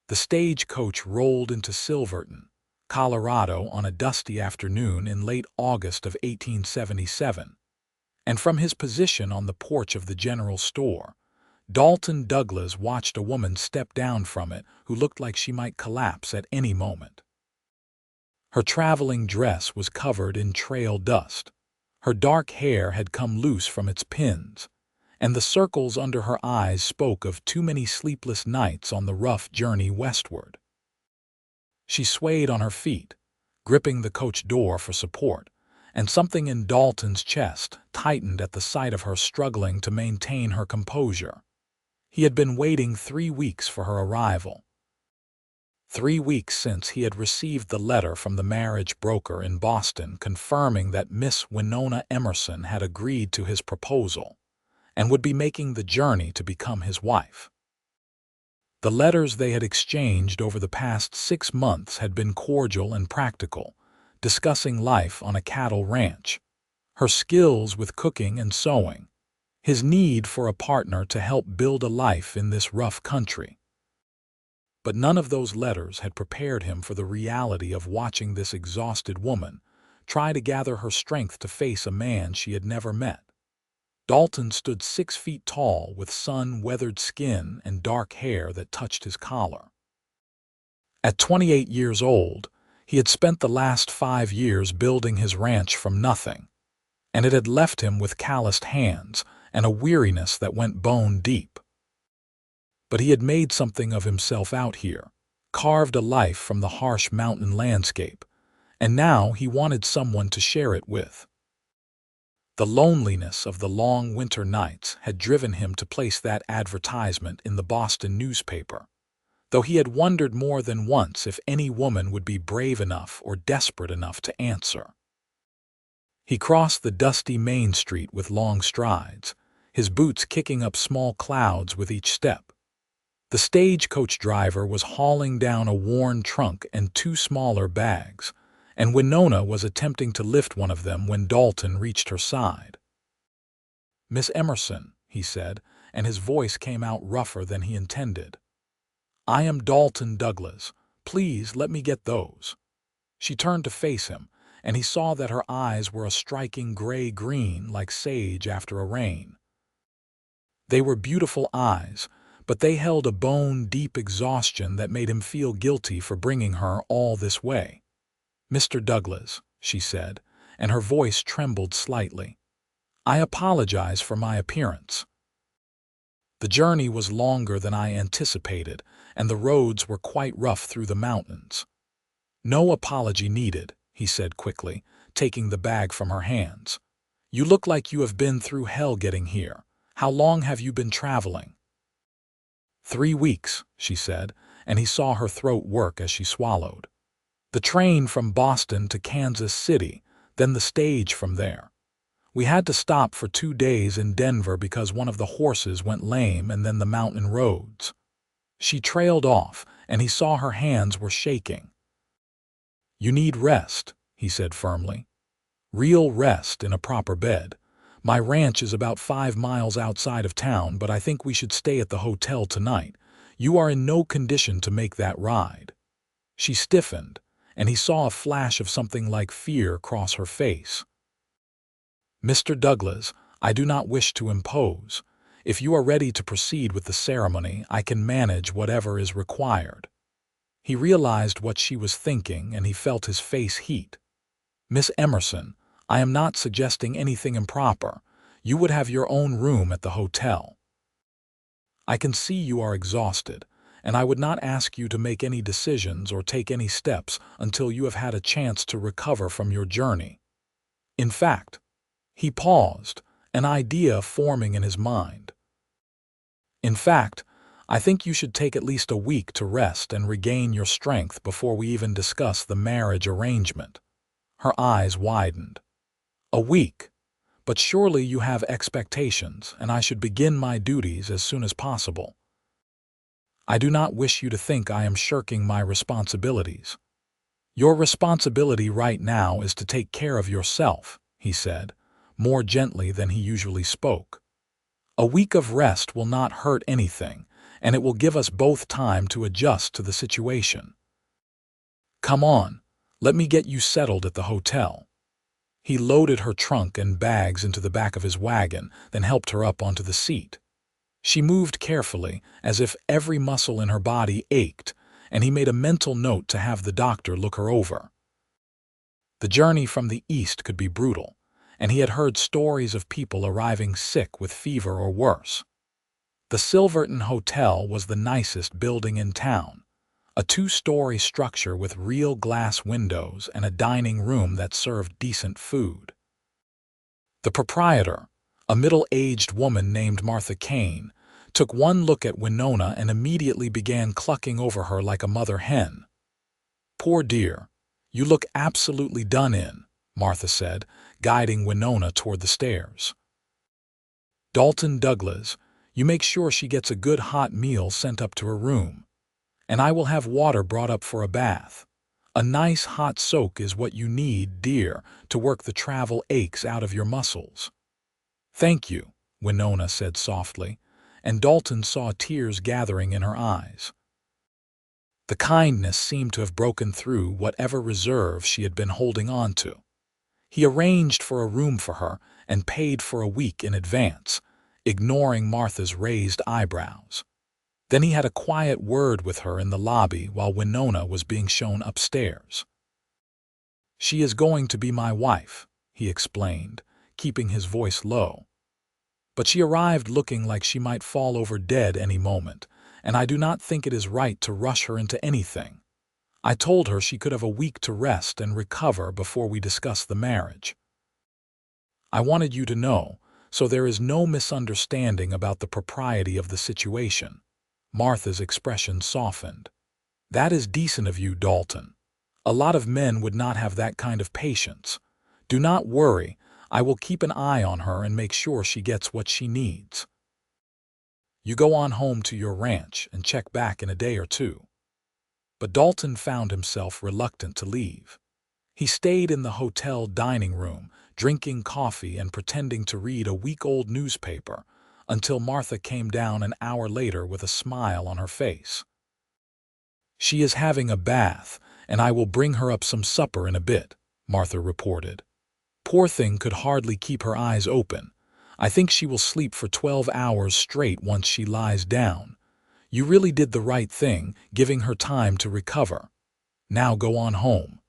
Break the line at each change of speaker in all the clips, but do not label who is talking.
The stagecoach rolled into Silverton, Colorado on a dusty afternoon in late August of 1877, and from his position on the porch of the general store, Dalton Douglas watched a woman step down from it who looked like she might collapse at any moment. Her traveling dress was covered in trail dust. Her dark hair had come loose from its pins, and the circles under her eyes spoke of too many sleepless nights on the rough journey westward. She swayed on her feet, gripping the coach door for support, and something in Dalton's chest tightened at the sight of her struggling to maintain her composure. He had been waiting 3 weeks for her arrival. 3 weeks since he had received the letter from the marriage broker in Boston confirming that Miss Winona Emerson had agreed to his proposal and would be making the journey to become his wife. The letters they had exchanged over the past 6 months had been cordial and practical, discussing life on a cattle ranch, her skills with cooking and sewing, his need for a partner to help build a life in this rough country. But none of those letters had prepared him for the reality of watching this exhausted woman try to gather her strength to face a man she had never met. Dalton stood 6 feet tall with sun-weathered skin and dark hair that touched his collar. At 28 years old, he had spent the last 5 years building his ranch from nothing, and it had left him with calloused hands and a weariness that went bone deep. But he had made something of himself out here, carved a life from the harsh mountain landscape, and now he wanted someone to share it with. The loneliness of the long winter nights had driven him to place that advertisement in the Boston newspaper, though he had wondered more than once if any woman would be brave enough or desperate enough to answer. He crossed the dusty main street with long strides, his boots kicking up small clouds with each step. The stagecoach driver was hauling down a worn trunk and 2 smaller bags, and Winona was attempting to lift one of them when Dalton reached her side. "Miss Emerson," he said, and his voice came out rougher than he intended. "I am Dalton Douglas. Please let me get those." She turned to face him, and he saw that her eyes were a striking gray-green like sage after a rain. They were beautiful eyes, but they held a bone-deep exhaustion that made him feel guilty for bringing her all this way. "Mr. Douglas," she said, and her voice trembled slightly, "I apologize for my appearance. The journey was longer than I anticipated, and the roads were quite rough through the mountains." "No apology needed," he said quickly, taking the bag from her hands. "You look like you have been through hell getting here. How long have you been traveling?" 3 weeks, she said, and he saw her throat work as she swallowed. "The train from Boston to Kansas City, then the stage from there. We had to stop for 2 days in Denver because one of the horses went lame, and then the mountain roads." She trailed off, and he saw her hands were shaking. "You need rest," he said firmly. "Real rest in a proper bed. My ranch is about 5 miles outside of town, but I think we should stay at the hotel tonight. You are in no condition to make that ride." She stiffened, and he saw a flash of something like fear cross her face. "Mr. Douglas, I do not wish to impose. If you are ready to proceed with the ceremony, I can manage whatever is required." He realized what she was thinking, and he felt his face heat. "Miss Emerson, I am not suggesting anything improper. You would have your own room at the hotel. I can see you are exhausted, and I would not ask you to make any decisions or take any steps until you have had a chance to recover from your journey. In fact," he paused, an idea forming in his mind. "In fact, I think you should take at least a week to rest and regain your strength before we even discuss the marriage arrangement." Her eyes widened. "A week? But surely you have expectations, and I should begin my duties as soon as possible." "I do not wish you to think I am shirking my responsibilities." "Your responsibility right now is to take care of yourself," he said, more gently than he usually spoke. "A week of rest will not hurt anything, and it will give us both time to adjust to the situation. Come on, let me get you settled at the hotel. He loaded her trunk and bags into the back of his wagon, then helped her up onto the seat. She moved carefully, as if every muscle in her body ached, and he made a mental note to have the doctor look her over. The journey from the east could be brutal, and he had heard stories of people arriving sick with fever or worse. The Silverton Hotel was the nicest building in town, a two-story structure with real glass windows and a dining room that served decent food. The proprietor, a middle-aged woman named Martha Kane, took one look at Winona and immediately began clucking over her like a mother hen. "Poor dear, you look absolutely done in," Martha said, guiding Winona toward the stairs. "Dalton Douglas, you make sure she gets a good hot meal sent up to her room, and I will have water brought up for a bath. A nice hot soak is what you need, dear, to work the travel aches out of your muscles." "Thank you," Winona said softly, and Dalton saw tears gathering in her eyes. The kindness seemed to have broken through whatever reserve she had been holding on to. He arranged for a room for her and paid for a week in advance, ignoring Martha's raised eyebrows. Then he had a quiet word with her in the lobby while Winona was being shown upstairs. "She is going to be my wife," he explained, keeping his voice low. "But she arrived looking like she might fall over dead any moment, and I do not think it is right to rush her into anything. I told her she could have a week to rest and recover before we discuss the marriage. I wanted you to know, so there is no misunderstanding about the propriety of the situation." Martha's expression softened. "That is decent of you, Dalton. A lot of men would not have that kind of patience. Do not worry, I will keep an eye on her and make sure she gets what she needs. You go on home to your ranch and check back in a day or two." But Dalton found himself reluctant to leave. He stayed in the hotel dining room, drinking coffee and pretending to read a week-old newspaper, until Martha came down an hour later with a smile on her face. "She is having a bath, and I will bring her up some supper in a bit," Martha reported. "Poor thing could hardly keep her eyes open. I think she will sleep for 12 hours straight once she lies down. You really did the right thing, giving her time to recover. Now go on home.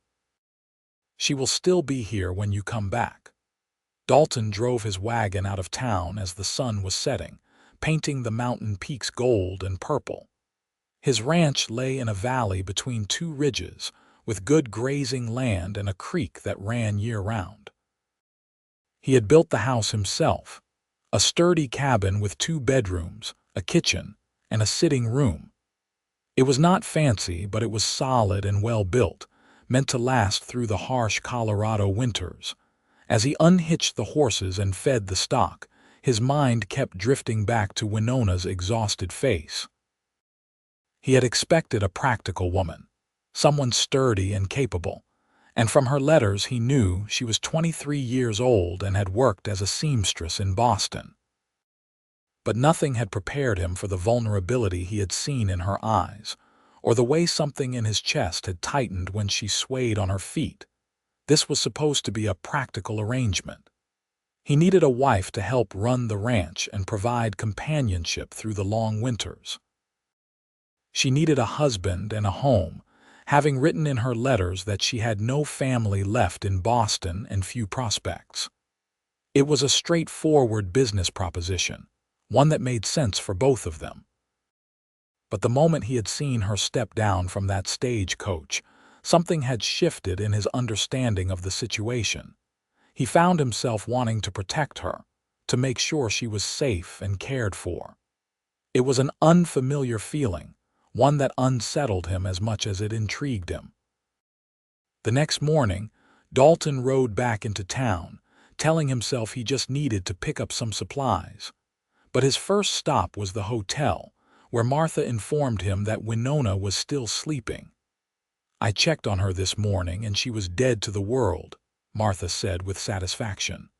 She will still be here when you come back." Dalton drove his wagon out of town as the sun was setting, painting the mountain peaks gold and purple. His ranch lay in a valley between two ridges, with good grazing land and a creek that ran year-round. He had built the house himself, a sturdy cabin with 2 bedrooms, a kitchen, and a sitting room. It was not fancy, but it was solid and well-built, meant to last through the harsh Colorado winters. As he unhitched the horses and fed the stock, his mind kept drifting back to Winona's exhausted face. He had expected a practical woman, someone sturdy and capable, and from her letters he knew she was 23 years old and had worked as a seamstress in Boston. But nothing had prepared him for the vulnerability he had seen in her eyes, or the way something in his chest had tightened when she swayed on her feet. This was supposed to be a practical arrangement. He needed a wife to help run the ranch and provide companionship through the long winters. She needed a husband and a home, having written in her letters that she had no family left in Boston and few prospects. It was a straightforward business proposition, one that made sense for both of them. But the moment he had seen her step down from that stagecoach, something had shifted in his understanding of the situation. He found himself wanting to protect her, to make sure she was safe and cared for. It was an unfamiliar feeling, one that unsettled him as much as it intrigued him. The next morning, Dalton rode back into town, telling himself he just needed to pick up some supplies. But his first stop was the hotel, where Martha informed him that Winona was still sleeping. "I checked on her this morning and she was dead to the world," Martha said with satisfaction.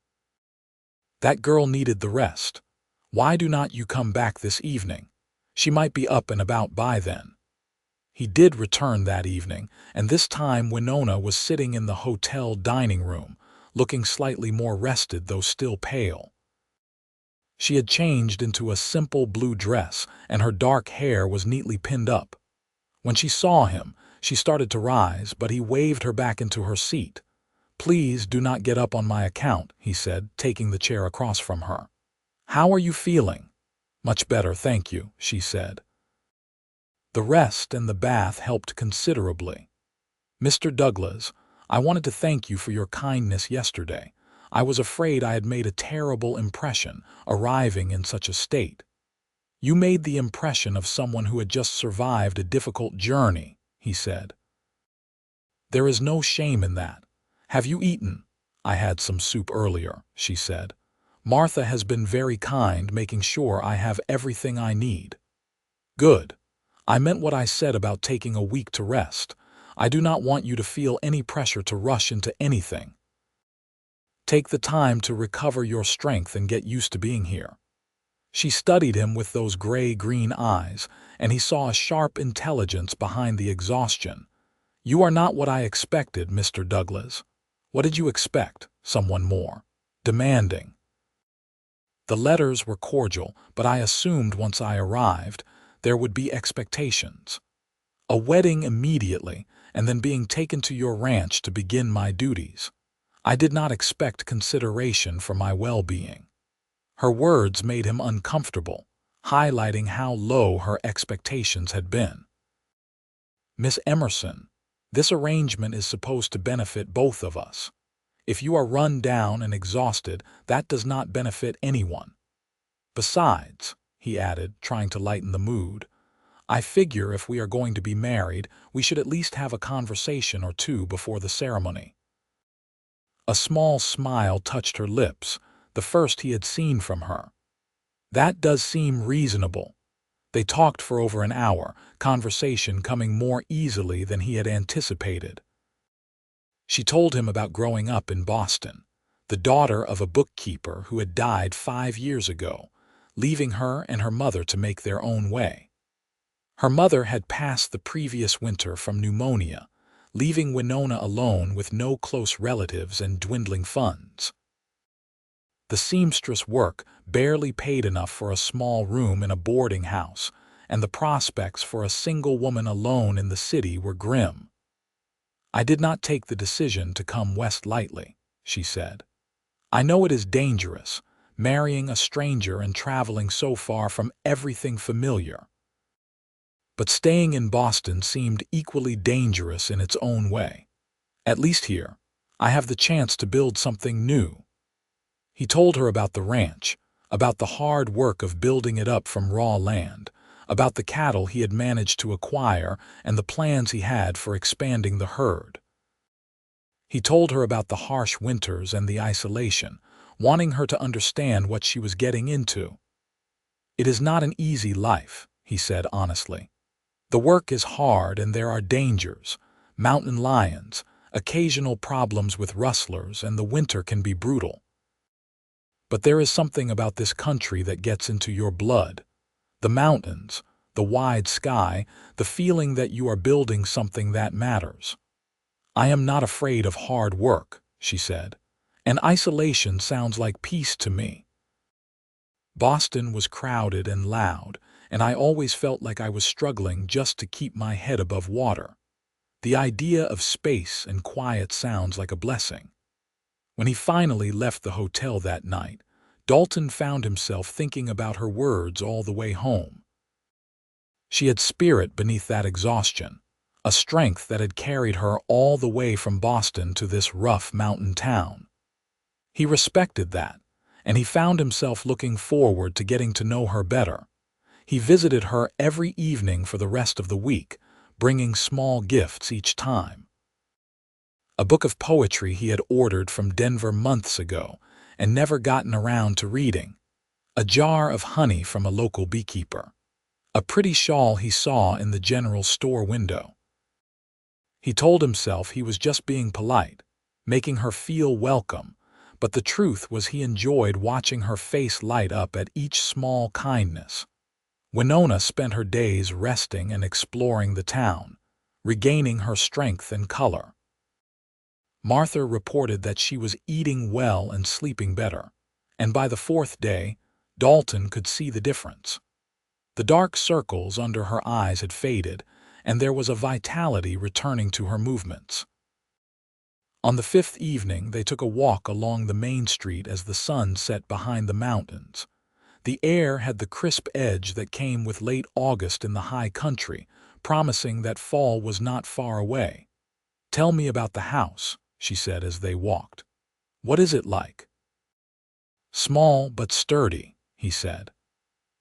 "That girl needed the rest. Why do not you come back this evening? She might be up and about by then. He did return that evening, and this time Winona was sitting in the hotel dining room, looking slightly more rested though still pale. She had changed into a simple blue dress, and her dark hair was neatly pinned up. When she saw him, she started to rise, but he waved her back into her seat. "Please do not get up on my account," he said, taking the chair across from her. "How are you feeling?" "Much better, thank you," she said. The rest and the bath helped considerably. "Mr. Douglas, I wanted to thank you for your kindness yesterday. I was afraid I had made a terrible impression, arriving in such a state." "You made the impression of someone who had just survived a difficult journey," he said. "There is no shame in that. Have you eaten?" "I had some soup earlier," she said. "Martha has been very kind, making sure I have everything I need." "Good. I meant what I said about taking a week to rest. I do not want you to feel any pressure to rush into anything. Take the time to recover your strength and get used to being here." She studied him with those gray-green eyes, and he saw a sharp intelligence behind the exhaustion. "You are not what I expected, Mr. Douglas." "What did you expect?" "Someone more demanding." The letters were cordial, but I assumed once I arrived, there would be expectations. A wedding immediately, and then being taken to your ranch to begin my duties. I did not expect consideration for my well-being. Her words made him uncomfortable, highlighting how low her expectations had been. "Miss Emerson, this arrangement is supposed to benefit both of us. If you are run down and exhausted, that does not benefit anyone. Besides," he added, trying to lighten the mood, "I figure if we are going to be married, we should at least have a conversation or two before the ceremony." A small smile touched her lips, the first he had seen from her. "That does seem reasonable." They talked for over an hour, conversation coming more easily than he had anticipated. She told him about growing up in Boston, the daughter of a bookkeeper who had died 5 years ago, leaving her and her mother to make their own way. Her mother had passed the previous winter from pneumonia, leaving Winona alone with no close relatives and dwindling funds. The seamstress work barely paid enough for a small room in a boarding house, and the prospects for a single woman alone in the city were grim. "I did not take the decision to come west lightly," she said. "I know it is dangerous, marrying a stranger and traveling so far from everything familiar. But staying in Boston seemed equally dangerous in its own way. At least here, I have the chance to build something new." He told her about the ranch, about the hard work of building it up from raw land, about the cattle he had managed to acquire and the plans he had for expanding the herd. He told her about the harsh winters and the isolation, wanting her to understand what she was getting into. "It is not an easy life," he said honestly. "The work is hard and there are dangers, mountain lions, occasional problems with rustlers, and the winter can be brutal. But there is something about this country that gets into your blood. The mountains, the wide sky, the feeling that you are building something that matters. I am not afraid of hard work," she said, "and isolation sounds like peace to me. Boston was crowded and loud, and I always felt like I was struggling just to keep my head above water. The idea of space and quiet sounds like a blessing." When he finally left the hotel that night, Dalton found himself thinking about her words all the way home. She had spirit beneath that exhaustion, a strength that had carried her all the way from Boston to this rough mountain town. He respected that, and he found himself looking forward to getting to know her better. He visited her every evening for the rest of the week, bringing small gifts each time. A book of poetry he had ordered from Denver months ago and never gotten around to reading. A jar of honey from a local beekeeper. A pretty shawl he saw in the general store window. He told himself he was just being polite, making her feel welcome, but the truth was he enjoyed watching her face light up at each small kindness. Winona spent her days resting and exploring the town, regaining her strength and color. Martha reported that she was eating well and sleeping better, and by the fourth day, Dalton could see the difference. The dark circles under her eyes had faded, and there was a vitality returning to her movements. On the fifth evening, they took a walk along the main street as the sun set behind the mountains. The air had the crisp edge that came with late August in the high country, promising that fall was not far away. "Tell me about the house," she said as they walked. "What is it like?" "Small but sturdy," he said.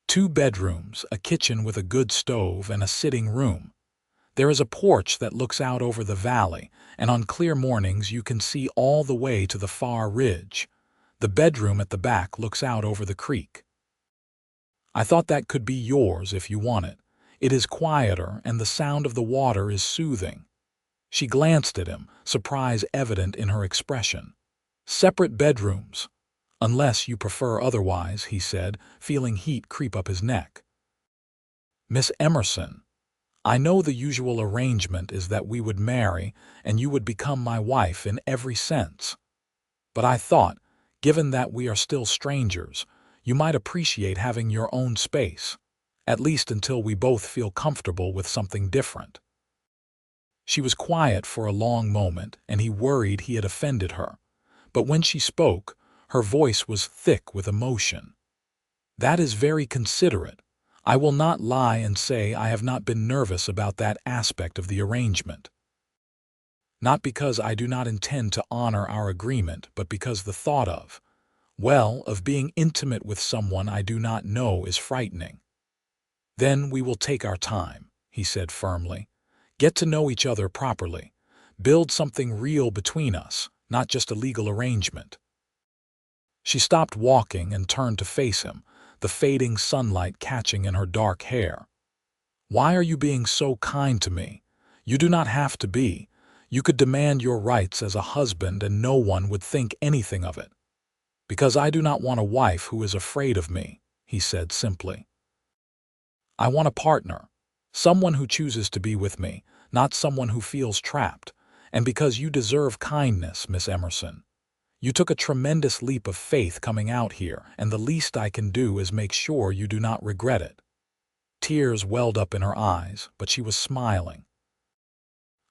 2 bedrooms, a kitchen with a good stove, and a sitting room. There is a porch that looks out over the valley, and on clear mornings you can see all the way to the far ridge. The bedroom at the back looks out over the creek. I thought that could be yours if you want it. It is quieter, and the sound of the water is soothing." She glanced at him, surprise evident in her expression. "Separate bedrooms, unless you prefer otherwise," he said, feeling heat creep up his neck. "Miss Emerson, I know the usual arrangement is that we would marry and you would become my wife in every sense. But I thought, given that we are still strangers, you might appreciate having your own space, at least until we both feel comfortable with something different." She was quiet for a long moment, and he worried he had offended her. But when she spoke, her voice was thick with emotion. "That is very considerate. I will not lie and say I have not been nervous about that aspect of the arrangement. Not because I do not intend to honor our agreement, but because the thought of being intimate with someone I do not know is frightening." "Then we will take our time," he said firmly. "Get to know each other properly. Build something real between us, not just a legal arrangement." She stopped walking and turned to face him, the fading sunlight catching in her dark hair. "Why are you being so kind to me? You do not have to be. You could demand your rights as a husband and no one would think anything of it." "Because I do not want a wife who is afraid of me," he said simply. "I want a partner, someone who chooses to be with me, not someone who feels trapped. And because you deserve kindness, Miss Emerson. You took a tremendous leap of faith coming out here, and the least I can do is make sure you do not regret it." Tears welled up in her eyes, but she was smiling.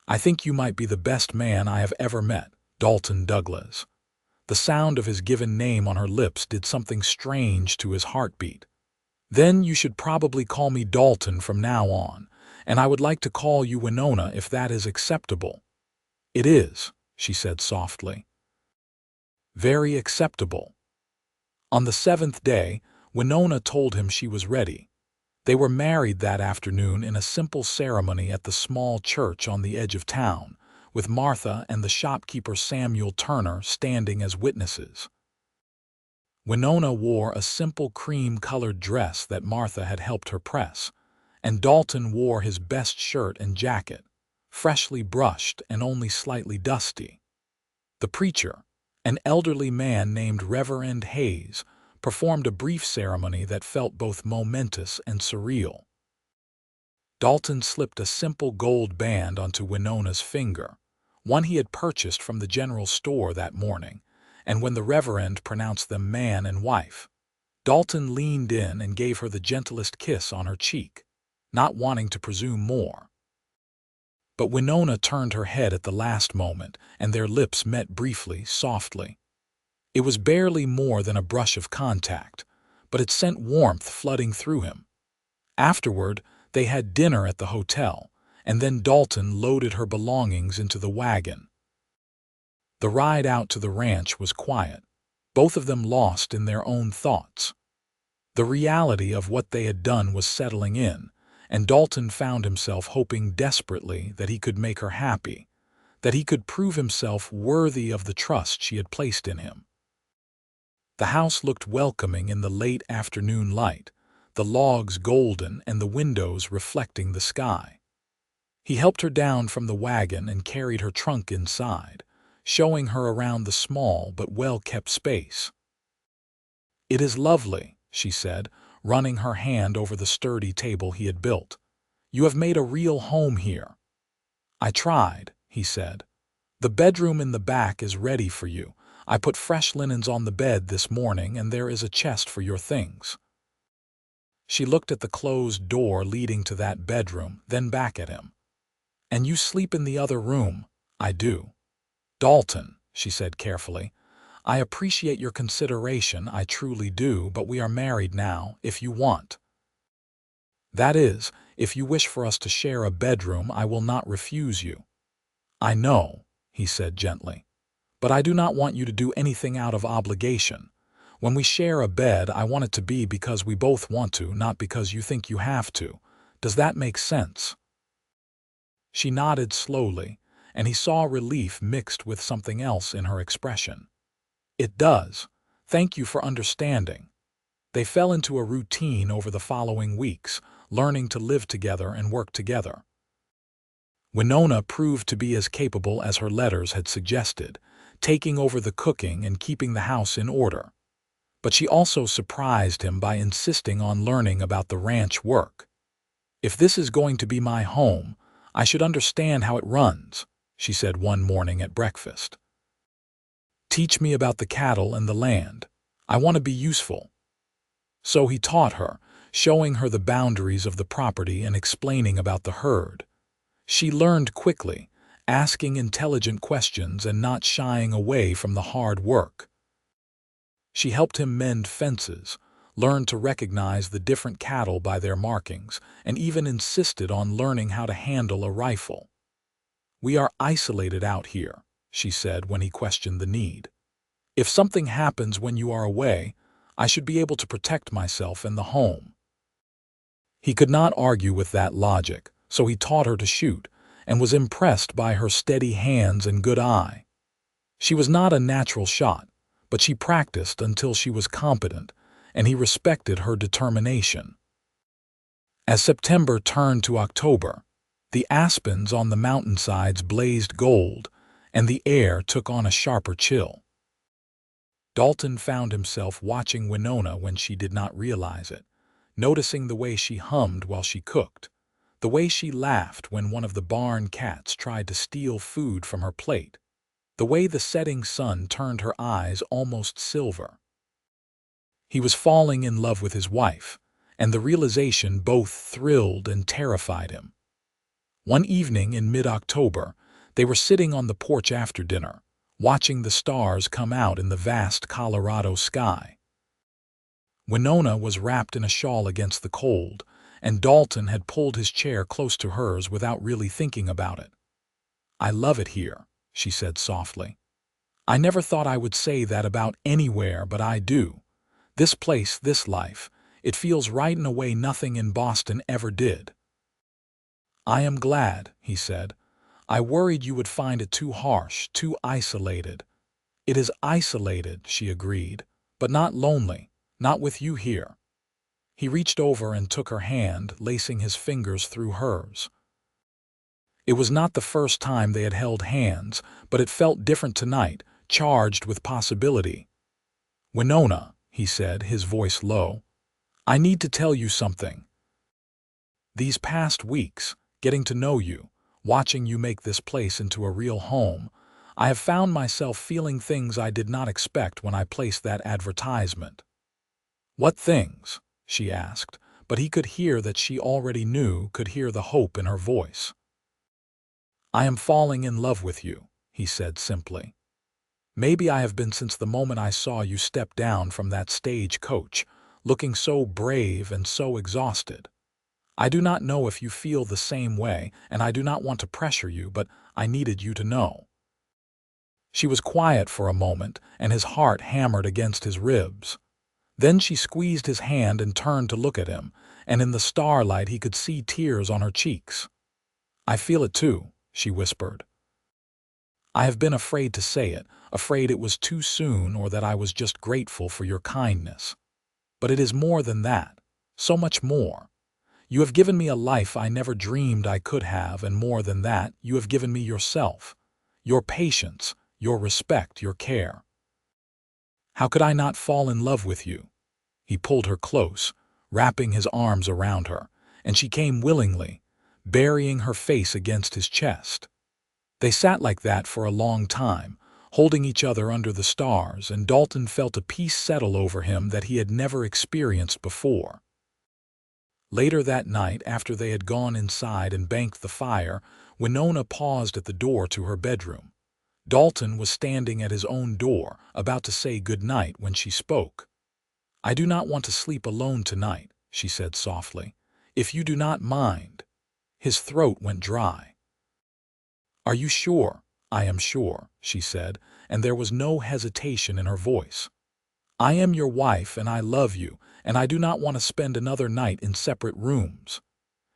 "I think you might be the best man I have ever met, Dalton Douglas." The sound of his given name on her lips did something strange to his heartbeat. "Then you should probably call me Dalton from now on, and I would like to call you Winona if that is acceptable." "It is," she said softly. "Very acceptable." On the 7th day, Winona told him she was ready. They were married that afternoon in a simple ceremony at the small church on the edge of town, with Martha and the shopkeeper Samuel Turner standing as witnesses. Winona wore a simple cream-colored dress that Martha had helped her press, and Dalton wore his best shirt and jacket, freshly brushed and only slightly dusty. The preacher, an elderly man named Reverend Hayes, performed a brief ceremony that felt both momentous and surreal. Dalton slipped a simple gold band onto Winona's finger, one he had purchased from the general store that morning, and when the Reverend pronounced them man and wife, Dalton leaned in and gave her the gentlest kiss on her cheek, not wanting to presume more. But Winona turned her head at the last moment, and their lips met briefly, softly. It was barely more than a brush of contact, but it sent warmth flooding through him. Afterward, they had dinner at the hotel, and then Dalton loaded her belongings into the wagon. The ride out to the ranch was quiet, both of them lost in their own thoughts. The reality of what they had done was settling in, and Dalton found himself hoping desperately that he could make her happy, that he could prove himself worthy of the trust she had placed in him. The house looked welcoming in the late afternoon light, the logs golden and the windows reflecting the sky. He helped her down from the wagon and carried her trunk inside, showing her around the small but well-kept space. "It is lovely," she said, running her hand over the sturdy table he had built. "You have made a real home here." "I tried," he said. "The bedroom in the back is ready for you. I put fresh linens on the bed this morning, and there is a chest for your things." She looked at the closed door leading to that bedroom, then back at him. "And you sleep in the other room?" "I do." "Dalton," she said carefully, "I appreciate your consideration, I truly do, but we are married now, if you want. That is, if you wish for us to share a bedroom, I will not refuse you." "I know," he said gently, "but I do not want you to do anything out of obligation. When we share a bed, I want it to be because we both want to, not because you think you have to. Does that make sense?" She nodded slowly, and he saw relief mixed with something else in her expression. "It does. Thank you for understanding." They fell into a routine over the following weeks, learning to live together and work together. Winona proved to be as capable as her letters had suggested, taking over the cooking and keeping the house in order. But she also surprised him by insisting on learning about the ranch work. "If this is going to be my home, I should understand how it runs," she said one morning at breakfast. "Teach me about the cattle and the land. I want to be useful." So he taught her, showing her the boundaries of the property and explaining about the herd. She learned quickly, asking intelligent questions and not shying away from the hard work. She helped him mend fences, learned to recognize the different cattle by their markings, and even insisted on learning how to handle a rifle. "We are isolated out here," she said when he questioned the need. "If something happens when you are away, I should be able to protect myself and the home." He could not argue with that logic, so he taught her to shoot, and was impressed by her steady hands and good eye. She was not a natural shot, but she practiced until she was competent, and he respected her determination. As September turned to October, the aspens on the mountainsides blazed gold, and the air took on a sharper chill. Dalton found himself watching Winona when she did not realize it, noticing the way she hummed while she cooked, the way she laughed when one of the barn cats tried to steal food from her plate, the way the setting sun turned her eyes almost silver. He was falling in love with his wife, and the realization both thrilled and terrified him. One evening in mid-October, they were sitting on the porch after dinner, watching the stars come out in the vast Colorado sky. Winona was wrapped in a shawl against the cold, and Dalton had pulled his chair close to hers without really thinking about it. "I love it here," she said softly. "I never thought I would say that about anywhere, but I do. This place, this life, it feels right in a way nothing in Boston ever did." "I am glad," he said. "I worried you would find it too harsh, too isolated." "It is isolated," she agreed, "but not lonely, not with you here." He reached over and took her hand, lacing his fingers through hers. It was not the first time they had held hands, but it felt different tonight, charged with possibility. "Winona," he said, his voice low, "I need to tell you something. These past weeks, getting to know you, watching you make this place into a real home, I have found myself feeling things I did not expect when I placed that advertisement." "What things?" she asked, but he could hear that she already knew, could hear the hope in her voice. "I am falling in love with you," he said simply. "Maybe I have been since the moment I saw you step down from that stage coach, looking so brave and so exhausted. I do not know if you feel the same way, and I do not want to pressure you, but I needed you to know." She was quiet for a moment, and his heart hammered against his ribs. Then she squeezed his hand and turned to look at him, and in the starlight he could see tears on her cheeks. "I feel it too," she whispered. "I have been afraid to say it, afraid it was too soon or that I was just grateful for your kindness. But it is more than that, so much more. You have given me a life I never dreamed I could have, and more than that, you have given me yourself, your patience, your respect, your care. How could I not fall in love with you?" He pulled her close, wrapping his arms around her, and she came willingly, burying her face against his chest. They sat like that for a long time, holding each other under the stars, and Dalton felt a peace settle over him that he had never experienced before. Later that night, after they had gone inside and banked the fire, Winona paused at the door to her bedroom. Dalton was standing at his own door, about to say good night when she spoke. "I do not want to sleep alone tonight," she said softly. "If you do not mind." His throat went dry. "Are you sure?" "I am sure," she said, and there was no hesitation in her voice. "I am your wife and I love you, and I do not want to spend another night in separate rooms."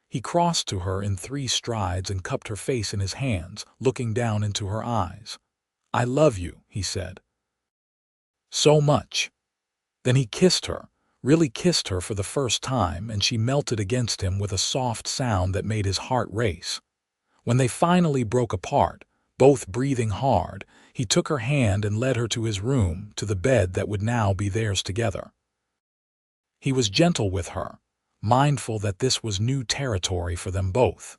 He crossed to her in 3 strides and cupped her face in his hands, looking down into her eyes. "I love you," he said. "So much." Then he kissed her, really kissed her for the first time, and she melted against him with a soft sound that made his heart race. When they finally broke apart, both breathing hard, he took her hand and led her to his room, to the bed that would now be theirs together. He was gentle with her, mindful that this was new territory for them both.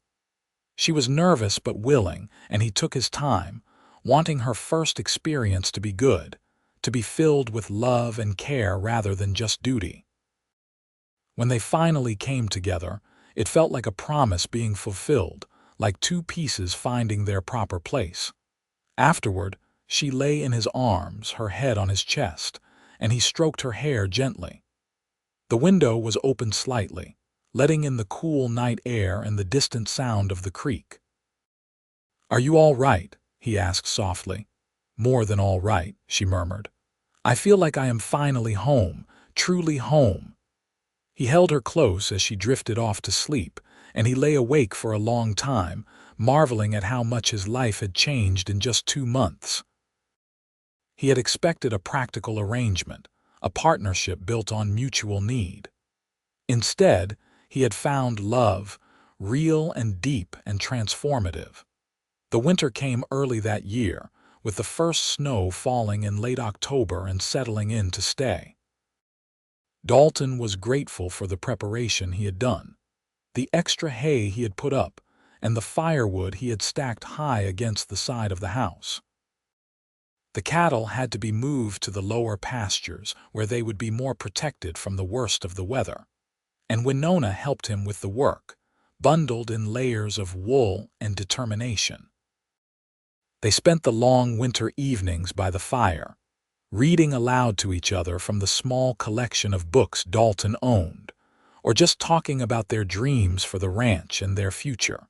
She was nervous but willing, and he took his time, wanting her first experience to be good, to be filled with love and care rather than just duty. When they finally came together, it felt like a promise being fulfilled, like 2 pieces finding their proper place. Afterward, she lay in his arms, her head on his chest, and he stroked her hair gently. The window was open slightly, letting in the cool night air and the distant sound of the creek. "Are you all right?" he asked softly. "More than all right," she murmured. "I feel like I am finally home, truly home." He held her close as she drifted off to sleep, and he lay awake for a long time, marveling at how much his life had changed in just 2 months. He had expected a practical arrangement, a partnership built on mutual need. Instead, he had found love, real and deep and transformative. The winter came early that year, with the first snow falling in late October and settling in to stay. Dalton was grateful for the preparation he had done, the extra hay he had put up, and the firewood he had stacked high against the side of the house. The cattle had to be moved to the lower pastures, where they would be more protected from the worst of the weather, and Winona helped him with the work, bundled in layers of wool and determination. They spent the long winter evenings by the fire, reading aloud to each other from the small collection of books Dalton owned, or just talking about their dreams for the ranch and their future.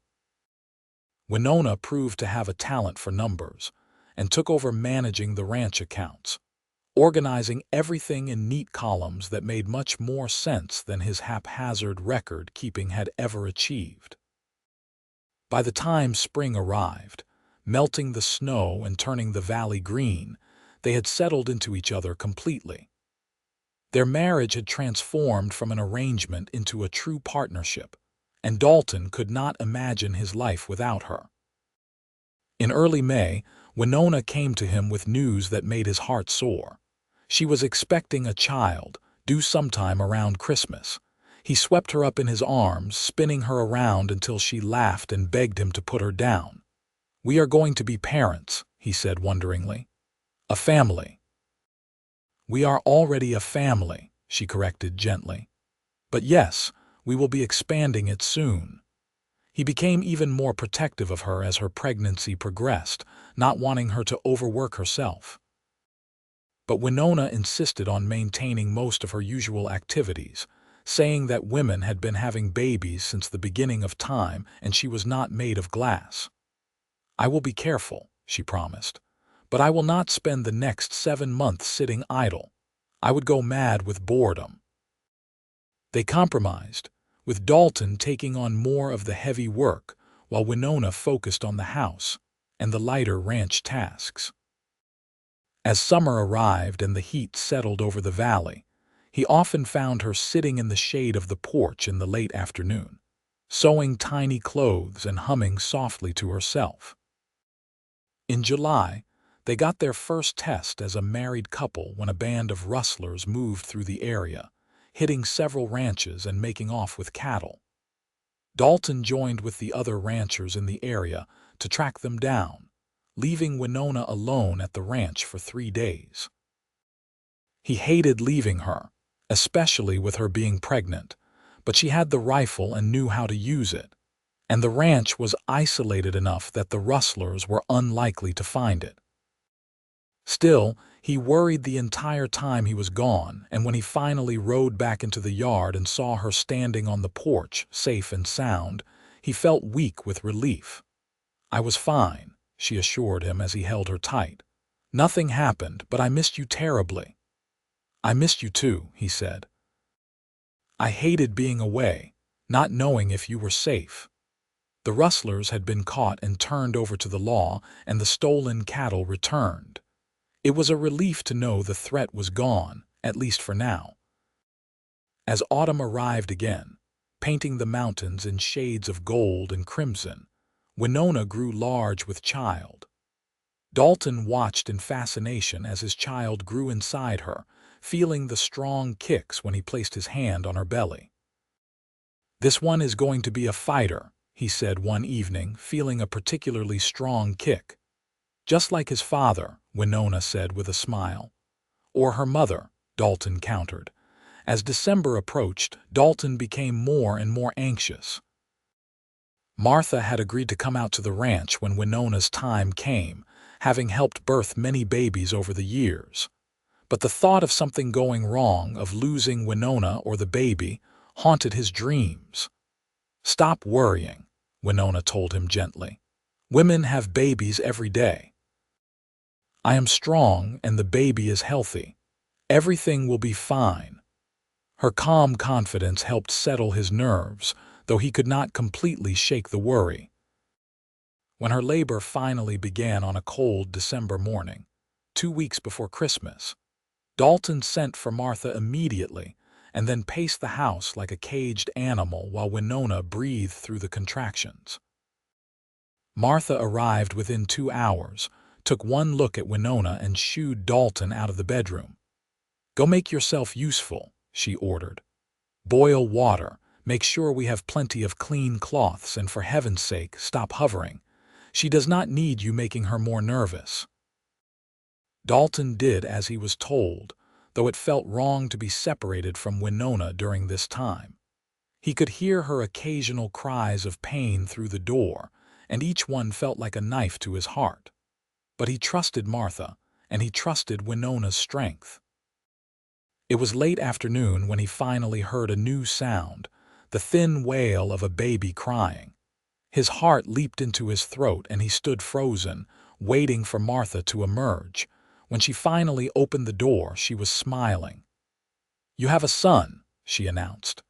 Winona proved to have a talent for numbers and took over managing the ranch accounts, organizing everything in neat columns that made much more sense than his haphazard record-keeping had ever achieved. By the time spring arrived, melting the snow and turning the valley green, they had settled into each other completely. Their marriage had transformed from an arrangement into a true partnership, and Dalton could not imagine his life without her. In early May, Winona came to him with news that made his heart soar. She was expecting a child, due sometime around Christmas. He swept her up in his arms, spinning her around until she laughed and begged him to put her down. "We are going to be parents," he said wonderingly. "A family." "We are already a family," she corrected gently. "But yes, we will be expanding it soon." He became even more protective of her as her pregnancy progressed, not wanting her to overwork herself. But Winona insisted on maintaining most of her usual activities, saying that women had been having babies since the beginning of time and she was not made of glass. "I will be careful," she promised, "but I will not spend the next 7 months sitting idle. I would go mad with boredom." They compromised, with Dalton taking on more of the heavy work while Winona focused on the house and the lighter ranch tasks. As summer arrived and the heat settled over the valley, he often found her sitting in the shade of the porch in the late afternoon, sewing tiny clothes and humming softly to herself. In July, they got their first test as a married couple when a band of rustlers moved through the area, hitting several ranches and making off with cattle. Dalton joined with the other ranchers in the area to track them down, leaving Winona alone at the ranch for 3 days. He hated leaving her, especially with her being pregnant, but she had the rifle and knew how to use it, and the ranch was isolated enough that the rustlers were unlikely to find it. Still, he worried the entire time he was gone, and when he finally rode back into the yard and saw her standing on the porch, safe and sound, he felt weak with relief. "I was fine," she assured him as he held her tight. "Nothing happened, but I missed you terribly." "I missed you too," he said. "I hated being away, not knowing if you were safe." The rustlers had been caught and turned over to the law, and the stolen cattle returned. It was a relief to know the threat was gone, at least for now. As autumn arrived again, painting the mountains in shades of gold and crimson, Winona grew large with child. Dalton watched in fascination as his child grew inside her, feeling the strong kicks when he placed his hand on her belly. "This one is going to be a fighter," he said one evening, feeling a particularly strong kick. "Just like his father," Winona said with a smile. "Or her mother," Dalton countered. As December approached, Dalton became more and more anxious. Martha had agreed to come out to the ranch when Winona's time came, having helped birth many babies over the years. But the thought of something going wrong, of losing Winona or the baby, haunted his dreams. "Stop worrying," Winona told him gently. "Women have babies every day. I am strong and the baby is healthy. Everything will be fine." Her calm confidence helped settle his nerves, though he could not completely shake the worry. When her labor finally began on a cold December morning, 2 weeks before Christmas, Dalton sent for Martha immediately and then paced the house like a caged animal while Winona breathed through the contractions. Martha arrived within 2 hours, took one look at Winona and shooed Dalton out of the bedroom. "Go make yourself useful," she ordered. "Boil water, make sure we have plenty of clean cloths, and for heaven's sake, stop hovering. She does not need you making her more nervous." Dalton did as he was told, though it felt wrong to be separated from Winona during this time. He could hear her occasional cries of pain through the door, and each one felt like a knife to his heart. But he trusted Martha, and he trusted Winona's strength. It was late afternoon when he finally heard a new sound, the thin wail of a baby crying. His heart leaped into his throat and he stood frozen, waiting for Martha to emerge. When she finally opened the door, she was smiling. "You have a son," she announced.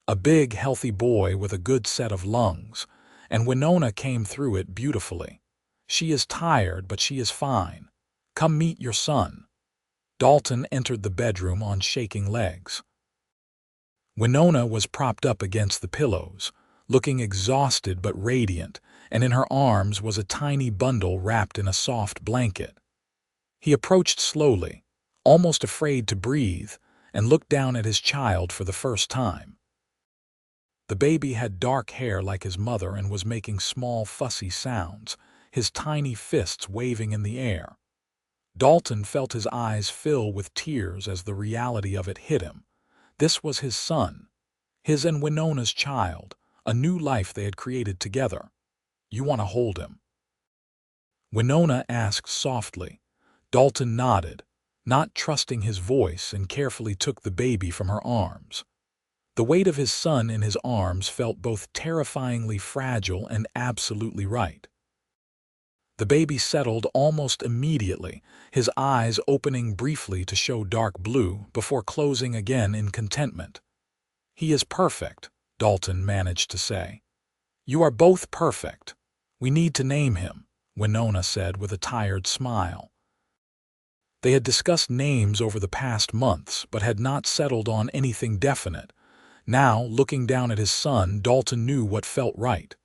"A big, healthy boy with a good set of lungs," and Winona came through it beautifully. "She is tired, but she is fine. Come meet your son." Dalton entered the bedroom on shaking legs. Winona was propped up against the pillows, looking exhausted but radiant, and in her arms was a tiny bundle wrapped in a soft blanket. He approached slowly, almost afraid to breathe, and looked down at his child for the first time. The baby had dark hair like his mother and was making small, fussy sounds, his tiny fists waving in the air. Dalton felt his eyes fill with tears as the reality of it hit him. This was his son, his and Winona's child, a new life they had created together. "You want to hold him?" Winona asked softly. Dalton nodded, not trusting his voice, and carefully took the baby from her arms. The weight of his son in his arms felt both terrifyingly fragile and absolutely right. The baby settled almost immediately, his eyes opening briefly to show dark blue before closing again in contentment. "He is perfect," Dalton managed to say. "You are both perfect. We need to name him," Winona said with a tired smile. They had discussed names over the past months, but had not settled on anything definite. Now, looking down at his son, Dalton knew what felt right.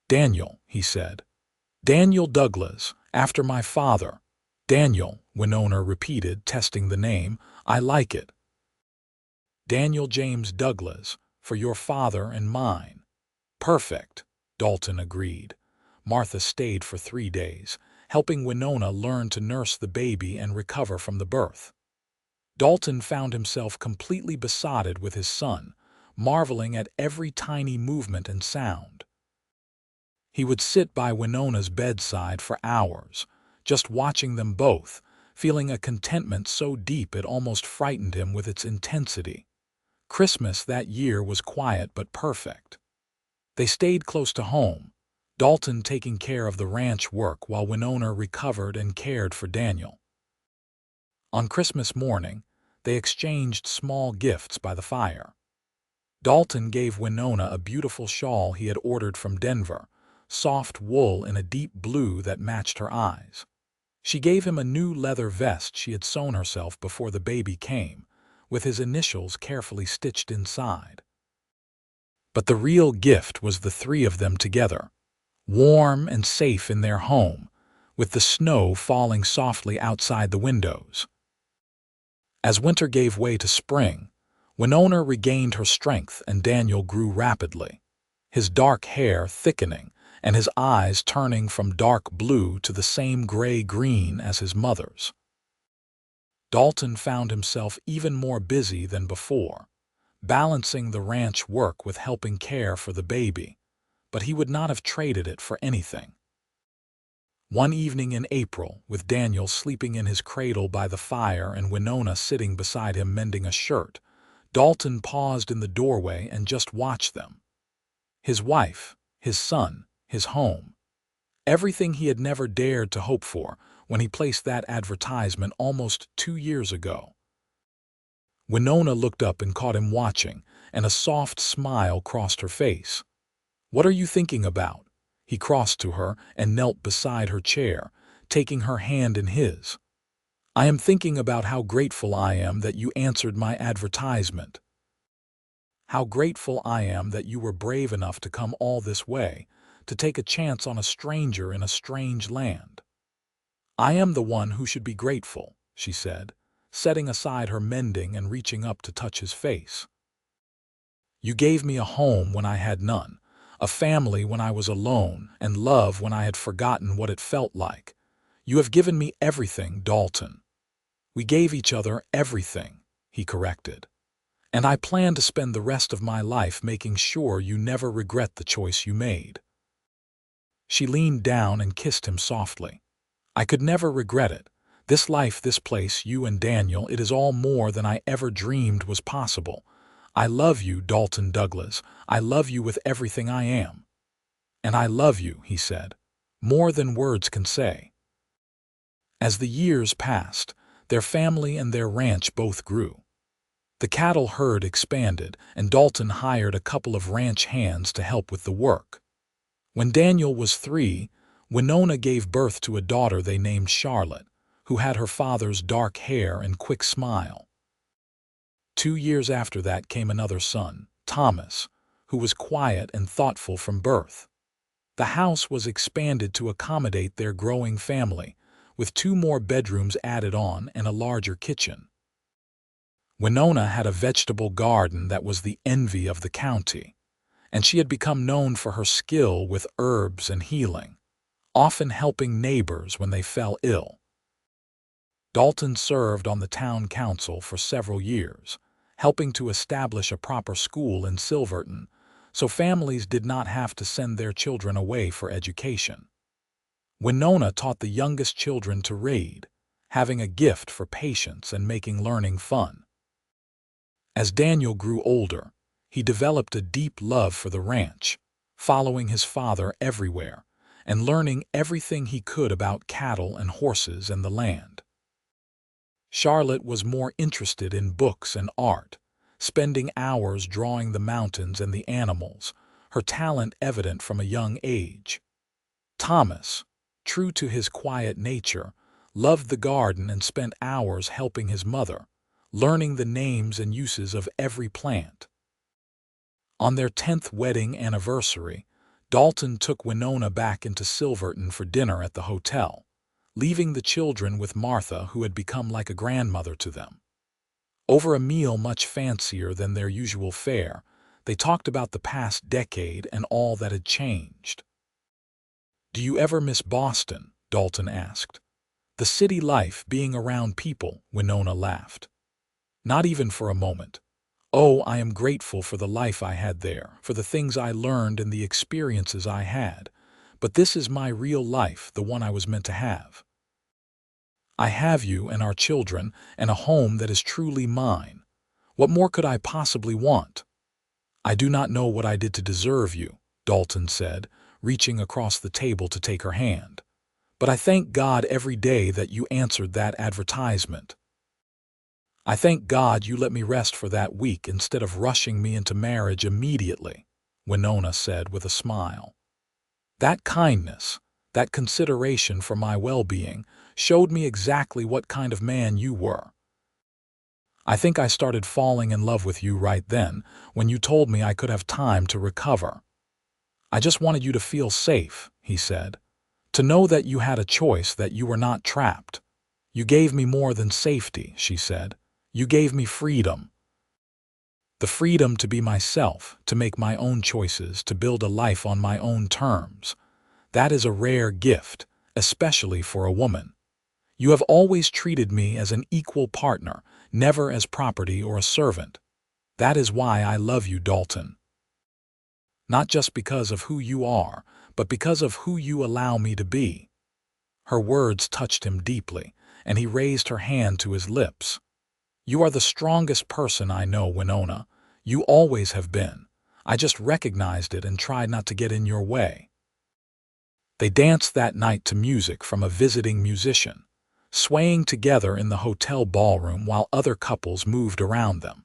"Daniel," he said. "Daniel Douglas, after my father." "Daniel," Winona repeated, testing the name. "I like it." Daniel James Douglas, for your father and mine. Perfect, Dalton agreed. Martha stayed for 3 days, helping Winona learn to nurse the baby and recover from the birth. Dalton found himself completely besotted with his son, marveling at every tiny movement and sound. He would sit by Winona's bedside for hours, just watching them both, feeling a contentment so deep it almost frightened him with its intensity. Christmas that year was quiet but perfect. They stayed close to home, Dalton taking care of the ranch work while Winona recovered and cared for Daniel. On Christmas morning, they exchanged small gifts by the fire. Dalton gave Winona a beautiful shawl he had ordered from Denver, soft wool in a deep blue that matched her eyes. She gave him a new leather vest she had sewn herself before the baby came, with his initials carefully stitched inside. But the real gift was the three of them together, warm and safe in their home, with the snow falling softly outside the windows. As winter gave way to spring, Winona regained her strength and Daniel grew rapidly, his dark hair thickening and his eyes turning from dark blue to the same gray-green as his mother's. Dalton found himself even more busy than before, balancing the ranch work with helping care for the baby, but he would not have traded it for anything. One evening in April, with Daniel sleeping in his cradle by the fire and Winona sitting beside him mending a shirt, Dalton paused in the doorway and just watched them. His wife, his son, his home. Everything he had never dared to hope for when he placed that advertisement almost 2 years ago. Winona looked up and caught him watching, and a soft smile crossed her face. "What are you thinking about?" He crossed to her and knelt beside her chair, taking her hand in his. "I am thinking about how grateful I am that you answered my advertisement. How grateful I am that you were brave enough to come all this way, to take a chance on a stranger in a strange land." "I am the one who should be grateful," she said, setting aside her mending and reaching up to touch his face. "You gave me a home when I had none, a family when I was alone, and love when I had forgotten what it felt like. You have given me everything, Dalton." "We gave each other everything," he corrected. "And I plan to spend the rest of my life making sure you never regret the choice you made." She leaned down and kissed him softly. "I could never regret it. This life, this place, you and Daniel, it is all more than I ever dreamed was possible. I love you, Dalton Douglas. I love you with everything I am." "And I love you," he said, "more than words can say." As the years passed, their family and their ranch both grew. The cattle herd expanded, and Dalton hired a couple of ranch hands to help with the work. When Daniel was 3, Winona gave birth to a daughter they named Charlotte, who had her father's dark hair and quick smile. 2 years after that came another son, Thomas, who was quiet and thoughtful from birth. The house was expanded to accommodate their growing family, with 2 more bedrooms added on and a larger kitchen. Winona had a vegetable garden that was the envy of the county, and she had become known for her skill with herbs and healing, often helping neighbors when they fell ill. Dalton served on the town council for several years, helping to establish a proper school in Silverton, so families did not have to send their children away for education. Winona taught the youngest children to read, having a gift for patience and making learning fun. As Daniel grew older, he developed a deep love for the ranch, following his father everywhere and learning everything he could about cattle and horses and the land. Charlotte was more interested in books and art, spending hours drawing the mountains and the animals, her talent evident from a young age. Thomas, true to his quiet nature, loved the garden and spent hours helping his mother, learning the names and uses of every plant. On their 10th wedding anniversary, Dalton took Winona back into Silverton for dinner at the hotel, leaving the children with Martha, who had become like a grandmother to them. Over a meal much fancier than their usual fare, they talked about the past decade and all that had changed. "Do you ever miss Boston?" Dalton asked. "The city life, being around people," Winona laughed. "Not even for a moment. Oh, I am grateful for the life I had there, for the things I learned and the experiences I had. But this is my real life, the one I was meant to have. I have you and our children and a home that is truly mine. What more could I possibly want?" "I do not know what I did to deserve you," Dalton said, reaching across the table to take her hand. "But I thank God every day that you answered that advertisement. I thank God you let me rest for that week instead of rushing me into marriage immediately," Winona said with a smile. "That kindness, that consideration for my well-being, showed me exactly what kind of man you were. I think I started falling in love with you right then, when you told me I could have time to recover. I just wanted you to feel safe," he said, "to know that you had a choice, that you were not trapped. You gave me more than safety," she said. "You gave me freedom. The freedom to be myself, to make my own choices, to build a life on my own terms. That is a rare gift, especially for a woman. You have always treated me as an equal partner, never as property or a servant. That is why I love you, Dalton. Not just because of who you are, but because of who you allow me to be." Her words touched him deeply, and he raised her hand to his lips. "You are the strongest person I know, Winona. You always have been. I just recognized it and tried not to get in your way." They danced that night to music from a visiting musician, swaying together in the hotel ballroom while other couples moved around them.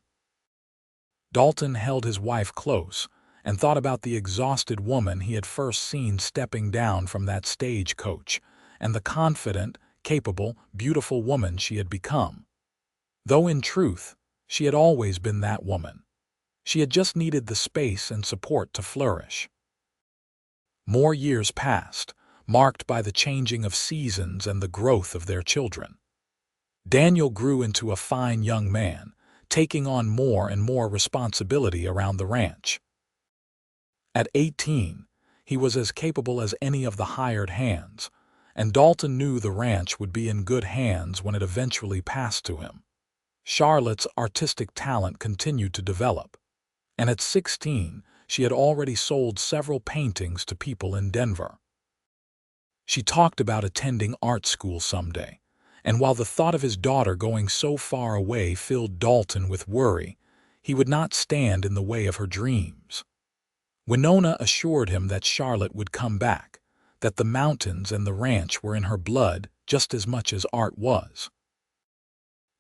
Dalton held his wife close and thought about the exhausted woman he had first seen stepping down from that stagecoach, and the confident, capable, beautiful woman she had become. Though in truth, she had always been that woman. She had just needed the space and support to flourish. More years passed, marked by the changing of seasons and the growth of their children. Daniel grew into a fine young man, taking on more and more responsibility around the ranch. At 18, he was as capable as any of the hired hands, and Dalton knew the ranch would be in good hands when it eventually passed to him. Charlotte's artistic talent continued to develop, and at 16, she had already sold several paintings to people in Denver. She talked about attending art school someday, and while the thought of his daughter going so far away filled Dalton with worry, he would not stand in the way of her dreams. Winona assured him that Charlotte would come back, that the mountains and the ranch were in her blood just as much as art was.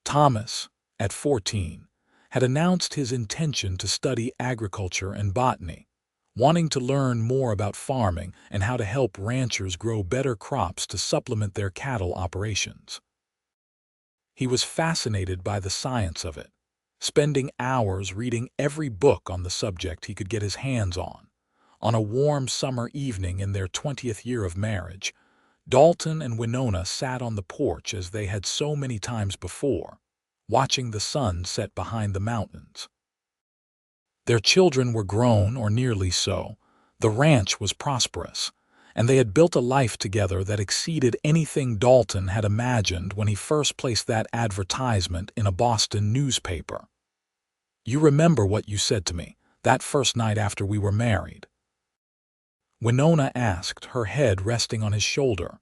Thomas, at 14, had announced his intention to study agriculture and botany, wanting to learn more about farming and how to help ranchers grow better crops to supplement their cattle operations. He was fascinated by the science of it, spending hours reading every book on the subject he could get his hands on. On a warm summer evening in their 20th year of marriage, Dalton and Winona sat on the porch as they had so many times before, watching the sun set behind the mountains. Their children were grown, or nearly so. The ranch was prosperous, and they had built a life together that exceeded anything Dalton had imagined when he first placed that advertisement in a Boston newspaper. "You remember what you said to me that first night after we were married?" Winona asked, her head resting on his shoulder.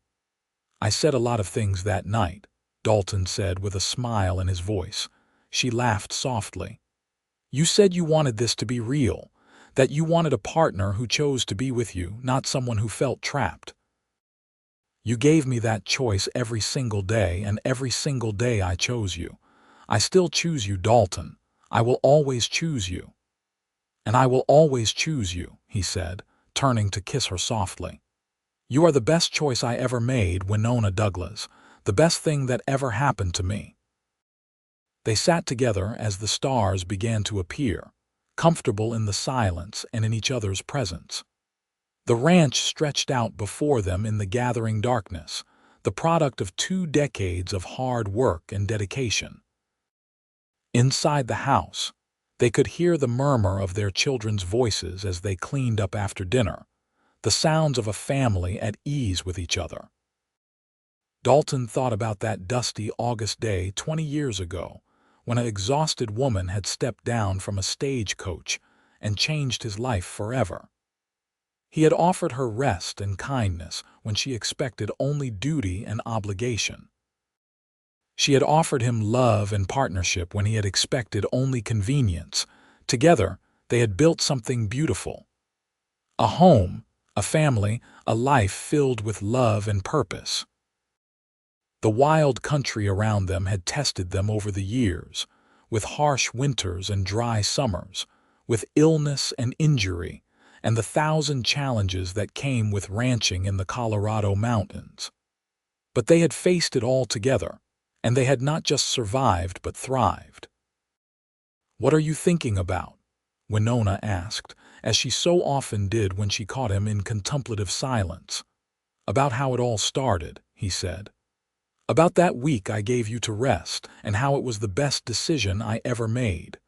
"I said a lot of things that night," Dalton said with a smile in his voice. She laughed softly. "You said you wanted this to be real, that you wanted a partner who chose to be with you, not someone who felt trapped. You gave me that choice every single day, and every single day I chose you. I still choose you, Dalton. I will always choose you." "And I will always choose you," he said, turning to kiss her softly. "You are the best choice I ever made, Winona Douglas, the best thing that ever happened to me." They sat together as the stars began to appear, comfortable in the silence and in each other's presence. The ranch stretched out before them in the gathering darkness, the product of 2 decades of hard work and dedication. Inside the house, they could hear the murmur of their children's voices as they cleaned up after dinner, the sounds of a family at ease with each other. Dalton thought about that dusty August day 20 years ago, when an exhausted woman had stepped down from a stagecoach and changed his life forever. He had offered her rest and kindness when she expected only duty and obligation. She had offered him love and partnership when he had expected only convenience. Together, they had built something beautiful. A home, a family, a life filled with love and purpose. The wild country around them had tested them over the years, with harsh winters and dry summers, with illness and injury, and the thousand challenges that came with ranching in the Colorado mountains. But they had faced it all together, and they had not just survived but thrived. "What are you thinking about?" Winona asked, as she so often did when she caught him in contemplative silence. "About how it all started," he said. "About that week I gave you to rest, and how it was the best decision I ever made.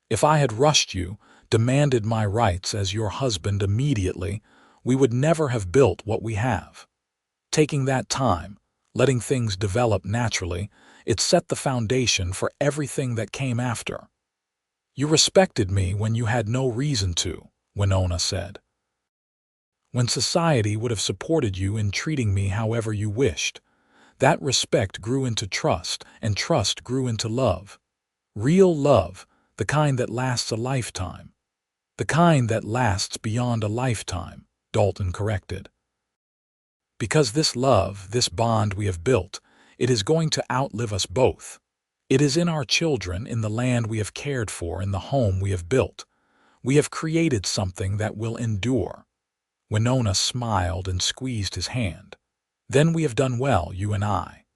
If I had rushed you, demanded my rights as your husband immediately, we would never have built what we have. Taking that time, letting things develop naturally, it set the foundation for everything that came after. You respected me when you had no reason to," Winona said. "When society would have supported you in treating me however you wished. That respect grew into trust, and trust grew into love. Real love, the kind that lasts a lifetime. The kind that lasts beyond a lifetime," Dalton corrected. "Because this love, this bond we have built, it is going to outlive us both. It is in our children, in the land we have cared for, in the home we have built. We have created something that will endure." Winona smiled and squeezed his hand. "Then we have done well, you and I.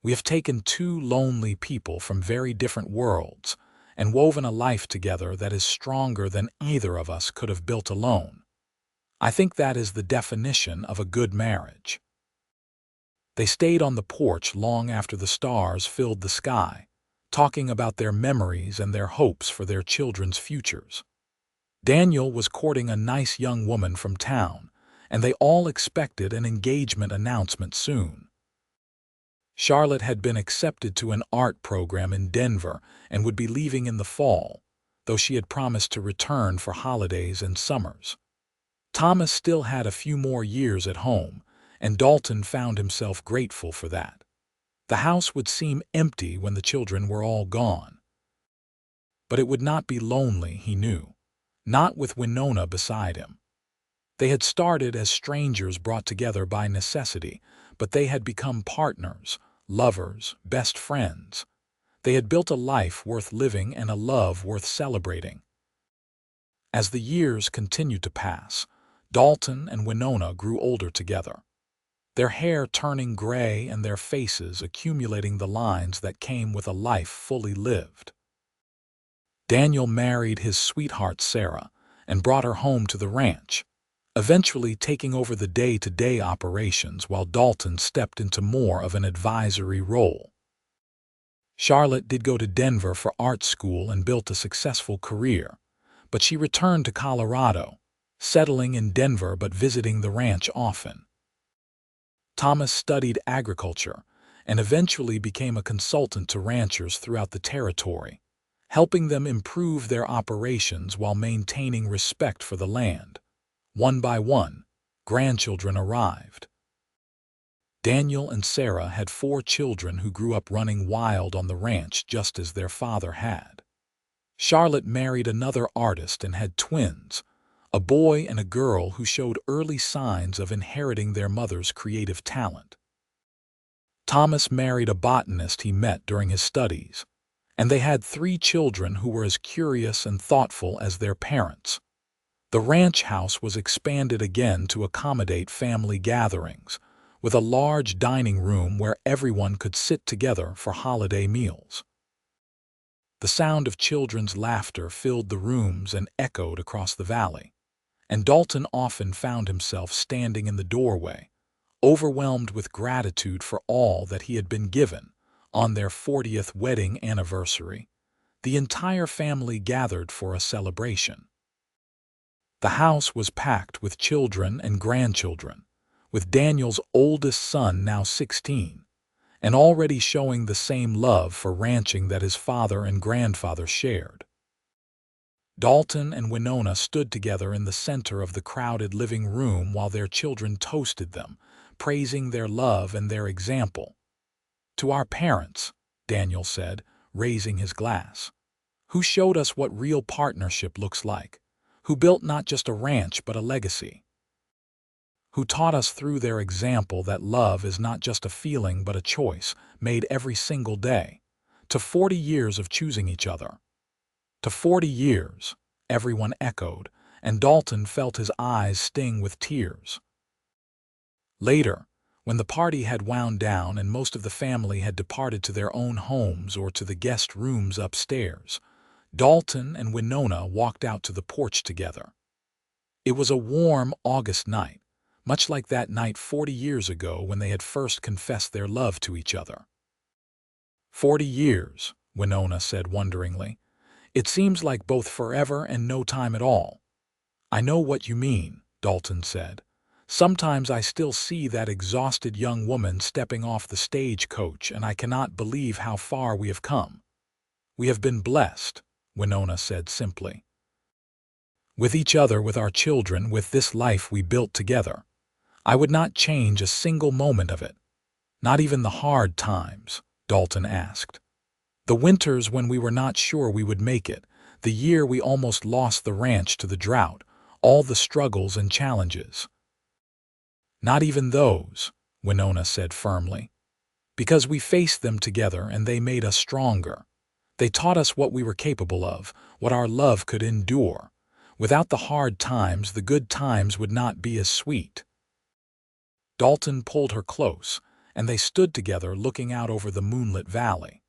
We have taken two lonely people from very different worlds and woven a life together that is stronger than either of us could have built alone. I think that is the definition of a good marriage." They stayed on the porch long after the stars filled the sky, talking about their memories and their hopes for their children's futures. Daniel was courting a nice young woman from town, and they all expected an engagement announcement soon. Charlotte had been accepted to an art program in Denver and would be leaving in the fall, though she had promised to return for holidays and summers. Thomas still had a few more years at home, and Dalton found himself grateful for that. The house would seem empty when the children were all gone. But it would not be lonely, he knew, not with Winona beside him. They had started as strangers brought together by necessity, but they had become partners, lovers, best friends. They had built a life worth living and a love worth celebrating. As the years continued to pass, Dalton and Winona grew older together, their hair turning gray and their faces accumulating the lines that came with a life fully lived. Daniel married his sweetheart Sarah and brought her home to the ranch, eventually taking over the day-to-day operations while Dalton stepped into more of an advisory role. Charlotte did go to Denver for art school and built a successful career, but she returned to Colorado, settling in Denver but visiting the ranch often. Thomas studied agriculture and eventually became a consultant to ranchers throughout the territory, helping them improve their operations while maintaining respect for the land. One by one, grandchildren arrived. Daniel and Sarah had 4 children who grew up running wild on the ranch just as their father had. Charlotte married another artist and had twins, a boy and a girl who showed early signs of inheriting their mother's creative talent. Thomas married a botanist he met during his studies, and they had 3 children who were as curious and thoughtful as their parents. The ranch house was expanded again to accommodate family gatherings, with a large dining room where everyone could sit together for holiday meals. The sound of children's laughter filled the rooms and echoed across the valley, and Dalton often found himself standing in the doorway, overwhelmed with gratitude for all that he had been given, On their 40th wedding anniversary, the entire family gathered for a celebration. The house was packed with children and grandchildren, with Daniel's oldest son now 16, and already showing the same love for ranching that his father and grandfather shared. Dalton and Winona stood together in the center of the crowded living room while their children toasted them, praising their love and their example. "To our parents," Daniel said, raising his glass, "who showed us what real partnership looks like, who built not just a ranch but a legacy, who taught us through their example that love is not just a feeling but a choice made every single day. To 40 years of choosing each other." "To 40 years," everyone echoed, and Dalton felt his eyes sting with tears. Later, when the party had wound down and most of the family had departed to their own homes or to the guest rooms upstairs, Dalton and Winona walked out to the porch together. It was a warm August night, much like that night 40 years ago when they had first confessed their love to each other. "40 years," Winona said wonderingly. "It seems like both forever and no time at all." "I know what you mean," Dalton said. "Sometimes I still see that exhausted young woman stepping off the stagecoach, and I cannot believe how far we have come." "We have been blessed," Winona said simply. "With each other, with our children, with this life we built together. I would not change a single moment of it." "Not even the hard times?" Dalton asked. "The winters when we were not sure we would make it, the year we almost lost the ranch to the drought, all the struggles and challenges." "Not even those," Winona said firmly. "Because we faced them together and they made us stronger. They taught us what we were capable of, what our love could endure. Without the hard times, the good times would not be as sweet." Dalton pulled her close, and they stood together looking out over the moonlit valley.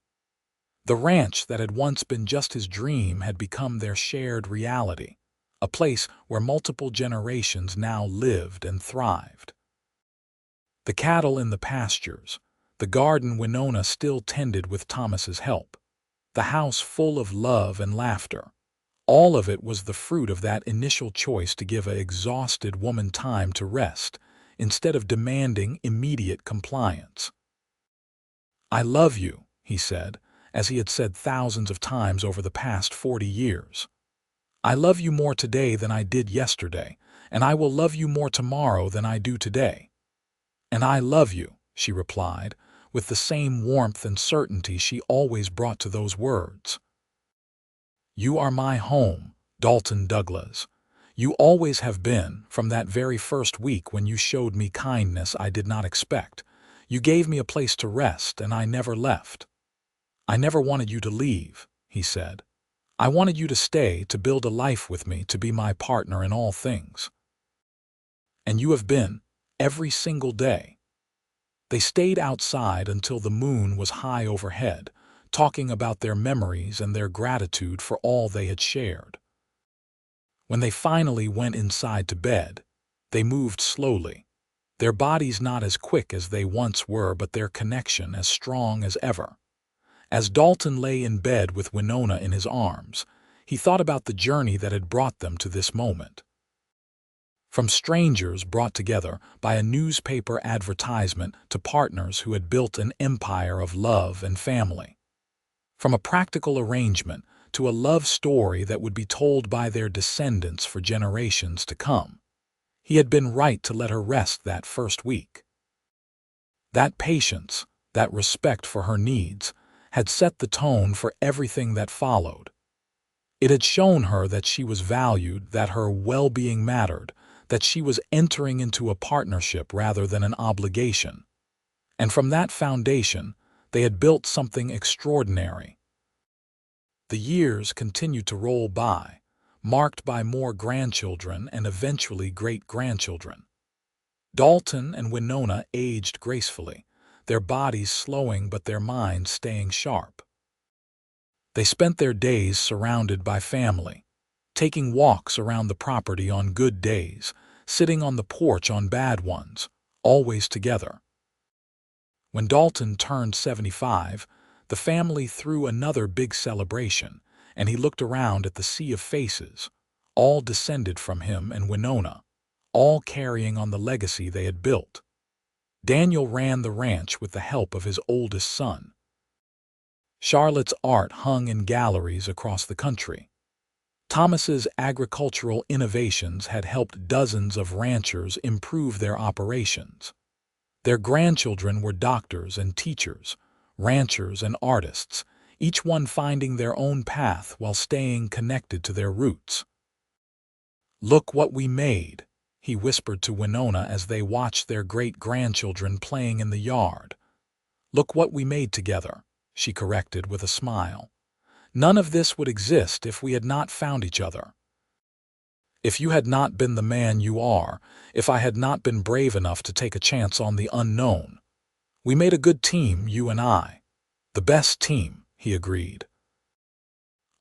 The ranch that had once been just his dream had become their shared reality, a place where multiple generations now lived and thrived. The cattle in the pastures, the garden Winona still tended with Thomas's help, the house full of love and laughter, all of it was the fruit of that initial choice to give an exhausted woman time to rest, instead of demanding immediate compliance. "I love you," he said, as he had said thousands of times over the past 40 years. "I love you more today than I did yesterday, and I will love you more tomorrow than I do today." "And I love you," she replied, with the same warmth and certainty she always brought to those words. "You are my home, Dalton Douglas. You always have been, from that very first week when you showed me kindness I did not expect. You gave me a place to rest, and I never left." "I never wanted you to leave," he said. "I wanted you to stay, to build a life with me, to be my partner in all things. And you have been, every single day." They stayed outside until the moon was high overhead, talking about their memories and their gratitude for all they had shared. When they finally went inside to bed, they moved slowly, their bodies not as quick as they once were, but their connection as strong as ever. As Dalton lay in bed with Winona in his arms, he thought about the journey that had brought them to this moment. From strangers brought together by a newspaper advertisement to partners who had built an empire of love and family. From a practical arrangement to a love story that would be told by their descendants for generations to come. He had been right to let her rest that first week. That patience, that respect for her needs, had set the tone for everything that followed. It had shown her that she was valued, that her well-being mattered, that she was entering into a partnership rather than an obligation. And from that foundation, they had built something extraordinary. The years continued to roll by, marked by more grandchildren and eventually great-grandchildren. Dalton and Winona aged gracefully, their bodies slowing but their minds staying sharp. They spent their days surrounded by family, taking walks around the property on good days, sitting on the porch on bad ones, always together. When Dalton turned 75, the family threw another big celebration, and he looked around at the sea of faces, all descended from him and Winona, all carrying on the legacy they had built. Daniel ran the ranch with the help of his oldest son. Charlotte's art hung in galleries across the country. Thomas's agricultural innovations had helped dozens of ranchers improve their operations. Their grandchildren were doctors and teachers, ranchers and artists, each one finding their own path while staying connected to their roots. "Look what we made," he whispered to Winona as they watched their great-grandchildren playing in the yard. "Look what we made together," she corrected with a smile. "None of this would exist if we had not found each other. If you had not been the man you are, if I had not been brave enough to take a chance on the unknown. We made a good team, you and I. The best team," he agreed.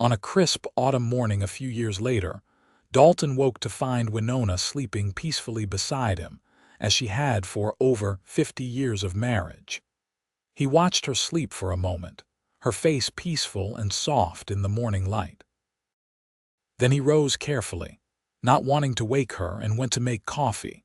On a crisp autumn morning a few years later, Dalton woke to find Winona sleeping peacefully beside him, as she had for over 50 years of marriage. He watched her sleep for a moment, her face peaceful and soft in the morning light. Then he rose carefully, not wanting to wake her, and went to make coffee.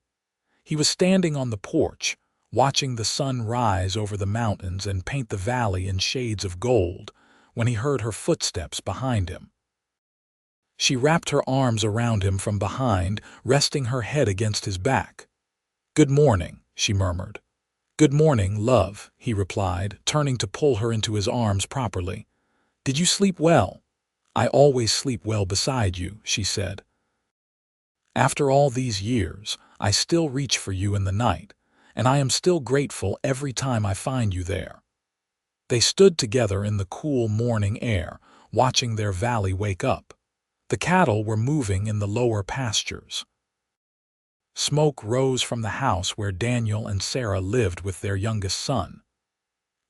He was standing on the porch, watching the sun rise over the mountains and paint the valley in shades of gold, when he heard her footsteps behind him. She wrapped her arms around him from behind, resting her head against his back. "Good morning," she murmured. "Good morning, love," he replied, turning to pull her into his arms properly. "Did you sleep well?" "I always sleep well beside you," she said. "After all these years, I still reach for you in the night, and I am still grateful every time I find you there." They stood together in the cool morning air, watching their valley wake up. The cattle were moving in the lower pastures. Smoke rose from the house where Daniel and Sarah lived with their youngest son.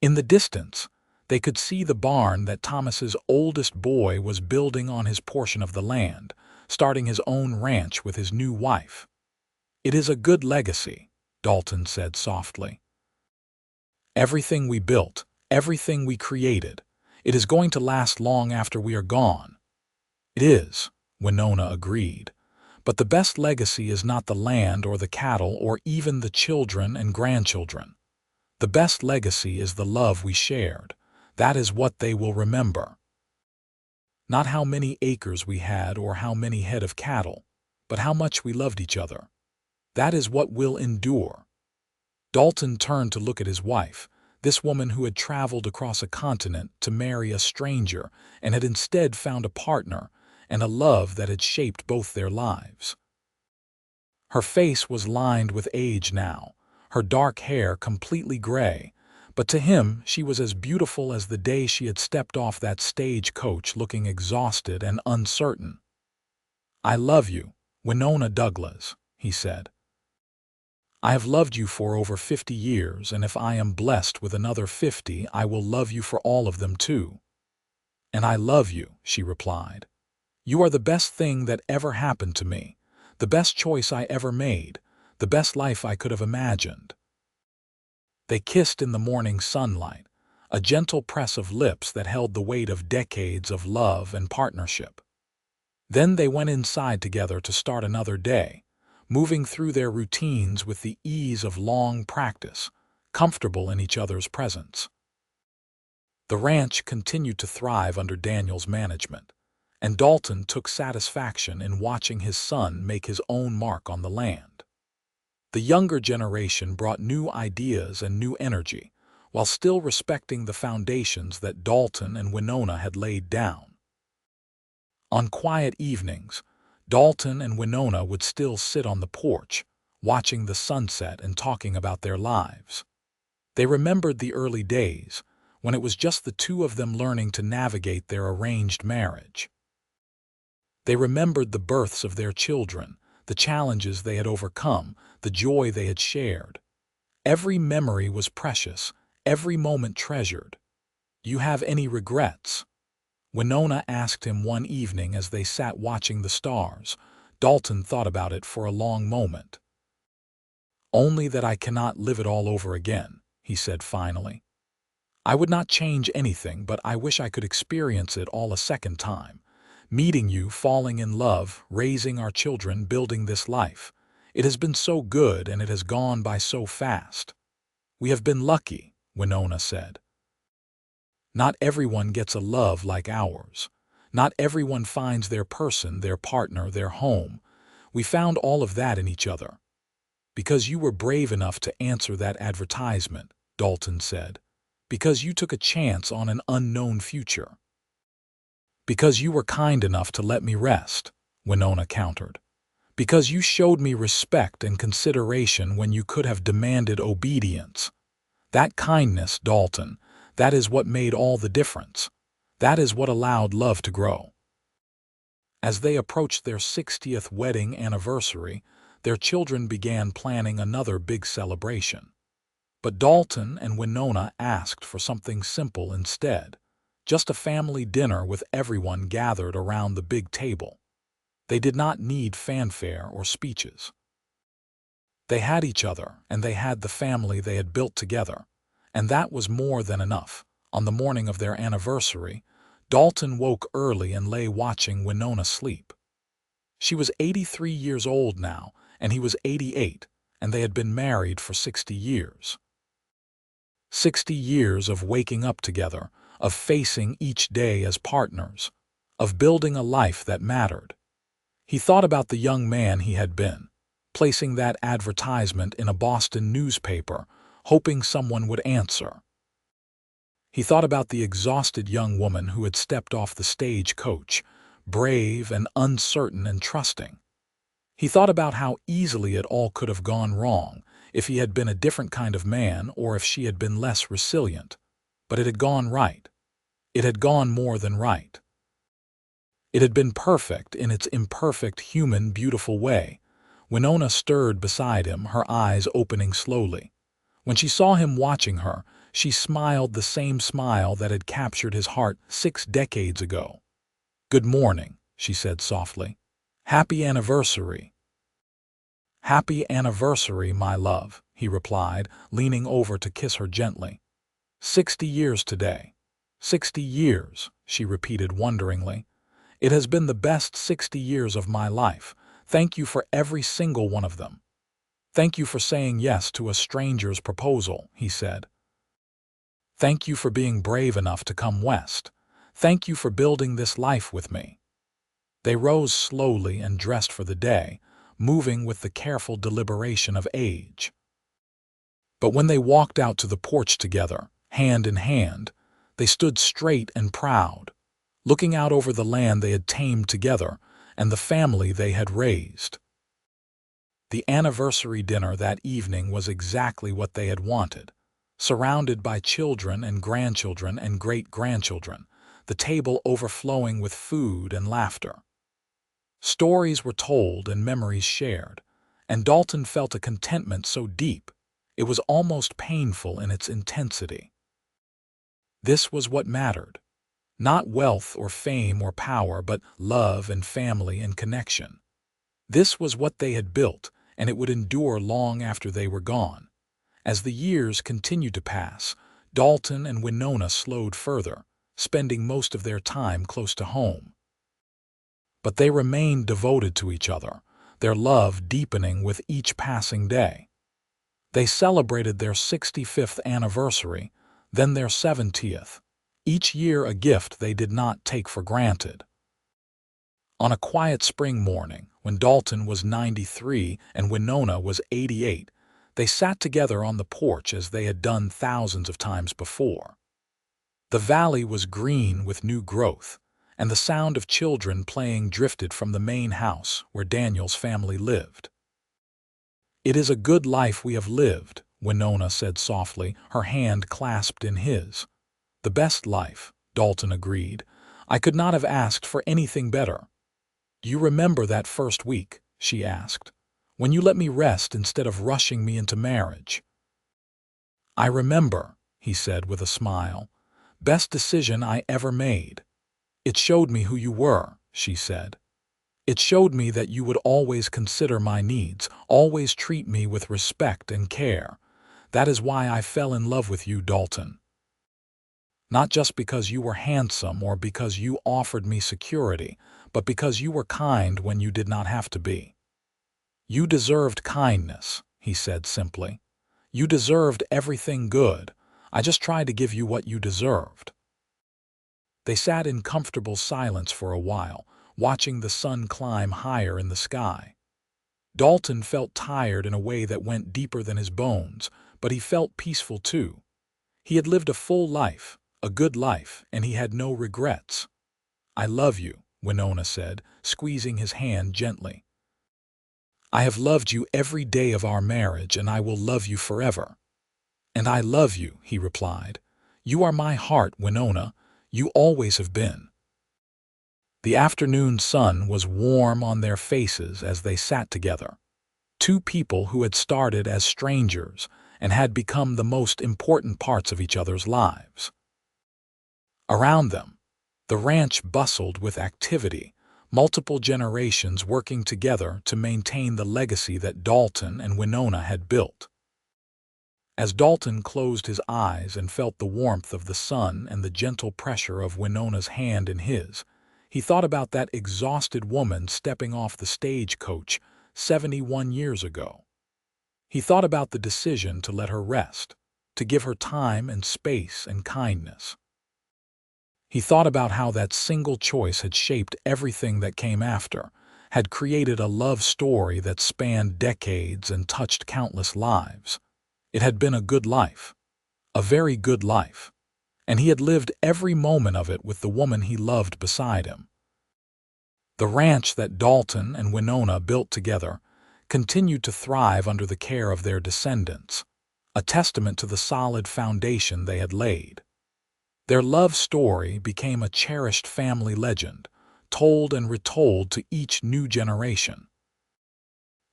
In the distance, they could see the barn that Thomas's oldest boy was building on his portion of the land, starting his own ranch with his new wife. "It is a good legacy," Dalton said softly. "Everything we built, everything we created, it is going to last long after we are gone." "It is," Winona agreed. "But the best legacy is not the land or the cattle or even the children and grandchildren. The best legacy is the love we shared. That is what they will remember. Not how many acres we had or how many head of cattle, but how much we loved each other. That is what will endure." Dalton turned to look at his wife, this woman who had traveled across a continent to marry a stranger and had instead found a partner and a love that had shaped both their lives. Her face was lined with age now, her dark hair completely gray, but to him she was as beautiful as the day she had stepped off that stagecoach looking exhausted and uncertain. "I love you, Winona Douglas," he said. "I have loved you for over 50 years, and if I am blessed with another 50, I will love you for all of them too." "And I love you," she replied. "You are the best thing that ever happened to me, the best choice I ever made, the best life I could have imagined." They kissed in the morning sunlight, a gentle press of lips that held the weight of decades of love and partnership. Then they went inside together to start another day, moving through their routines with the ease of long practice, comfortable in each other's presence. The ranch continued to thrive under Daniel's management, and Dalton took satisfaction in watching his son make his own mark on the land. The younger generation brought new ideas and new energy, while still respecting the foundations that Dalton and Winona had laid down. On quiet evenings, Dalton and Winona would still sit on the porch, watching the sunset and talking about their lives. They remembered the early days, when it was just the two of them learning to navigate their arranged marriage. They remembered the births of their children, the challenges they had overcome, the joy they had shared. Every memory was precious, every moment treasured. "Do you have any regrets?" Winona asked him one evening as they sat watching the stars. Dalton thought about it for a long moment. "Only that I cannot live it all over again," he said finally. "I would not change anything, but I wish I could experience it all a second time. Meeting you, falling in love, raising our children, building this life. It has been so good and it has gone by so fast." "We have been lucky," Winona said. "Not everyone gets a love like ours. Not everyone finds their person, their partner, their home. We found all of that in each other." "Because you were brave enough to answer that advertisement," Dalton said. "Because you took a chance on an unknown future." "Because you were kind enough to let me rest," Winona countered. "Because you showed me respect and consideration when you could have demanded obedience. That kindness, Dalton, that is what made all the difference. That is what allowed love to grow." As they approached their 60th wedding anniversary, their children began planning another big celebration. But Dalton and Winona asked for something simple instead, just a family dinner with everyone gathered around the big table. They did not need fanfare or speeches. They had each other, and they had the family they had built together, and that was more than enough. On the morning of their anniversary, Dalton woke early and lay watching Winona sleep. She was 83 years old now, and he was 88, and they had been married for 60 years. 60 years of waking up together, of facing each day as partners, of building a life that mattered. He thought about the young man he had been, placing that advertisement in a Boston newspaper, hoping someone would answer. He thought about the exhausted young woman who had stepped off the stagecoach, brave and uncertain and trusting. He thought about how easily it all could have gone wrong if he had been a different kind of man or if she had been less resilient. But it had gone right. It had gone more than right. It had been perfect in its imperfect, human, beautiful way. Winona stirred beside him, her eyes opening slowly. When she saw him watching her, she smiled the same smile that had captured his heart 6 decades ago. "Good morning," she said softly. "Happy anniversary." "Happy anniversary, my love," he replied, leaning over to kiss her gently. 60 years today. 60 years, she repeated wonderingly. "It has been the best 60 years of my life. Thank you for every single one of them." "Thank you for saying yes to a stranger's proposal," he said. "Thank you for being brave enough to come west. Thank you for building this life with me." They rose slowly and dressed for the day, moving with the careful deliberation of age. But when they walked out to the porch together, hand in hand, they stood straight and proud, looking out over the land they had tamed together and the family they had raised. The anniversary dinner that evening was exactly what they had wanted, surrounded by children and grandchildren and great-grandchildren, the table overflowing with food and laughter. Stories were told and memories shared, and Dalton felt a contentment so deep, it was almost painful in its intensity. This was what mattered. Not wealth or fame or power, but love and family and connection. This was what they had built, and it would endure long after they were gone. As the years continued to pass, Dalton and Winona slowed further, spending most of their time close to home. But they remained devoted to each other, their love deepening with each passing day. They celebrated their 65th anniversary, then their 70th, each year a gift they did not take for granted. On a quiet spring morning, when Dalton was 93 and Winona was 88, they sat together on the porch as they had done thousands of times before. The valley was green with new growth, and the sound of children playing drifted from the main house where Daniel's family lived. "It is a good life we have lived," Winona said softly, her hand clasped in his. "The best life," Dalton agreed. "I could not have asked for anything better." "Do you remember that first week?" she asked. "When you let me rest instead of rushing me into marriage?" "I remember," he said with a smile. "Best decision I ever made." "It showed me who you were," she said. "It showed me that you would always consider my needs, always treat me with respect and care. That is why I fell in love with you, Dalton. Not just because you were handsome or because you offered me security, but because you were kind when you did not have to be. You deserved kindness, he said simply. You deserved everything good. I just tried to give you what you deserved. They sat in comfortable silence for a while, watching the sun climb higher in the sky. Dalton felt tired in a way that went deeper than his bones, but he felt peaceful too. He had lived a full life, a good life, and he had no regrets. I love you, Winona said, squeezing his hand gently. I have loved you every day of our marriage, and I will love you forever. And I love you, he replied. You are my heart, Winona. You always have been. The afternoon sun was warm on their faces as they sat together. Two people who had started as strangers and had become the most important parts of each other's lives. Around them, the ranch bustled with activity, multiple generations working together to maintain the legacy that Dalton and Winona had built. As Dalton closed his eyes and felt the warmth of the sun and the gentle pressure of Winona's hand in his, he thought about that exhausted woman stepping off the stagecoach 71 years ago. He thought about the decision to let her rest, to give her time and space and kindness. He thought about how that single choice had shaped everything that came after, had created a love story that spanned decades and touched countless lives. It had been a good life, a very good life, and he had lived every moment of it with the woman he loved beside him. The ranch that Dalton and Winona built together continued to thrive under the care of their descendants, a testament to the solid foundation they had laid. Their love story became a cherished family legend, told and retold to each new generation.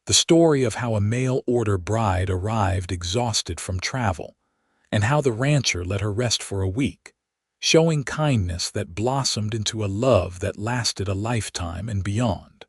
The story of how a mail-order bride arrived exhausted from travel, and how the rancher let her rest for a week, showing kindness that blossomed into a love that lasted a lifetime and beyond.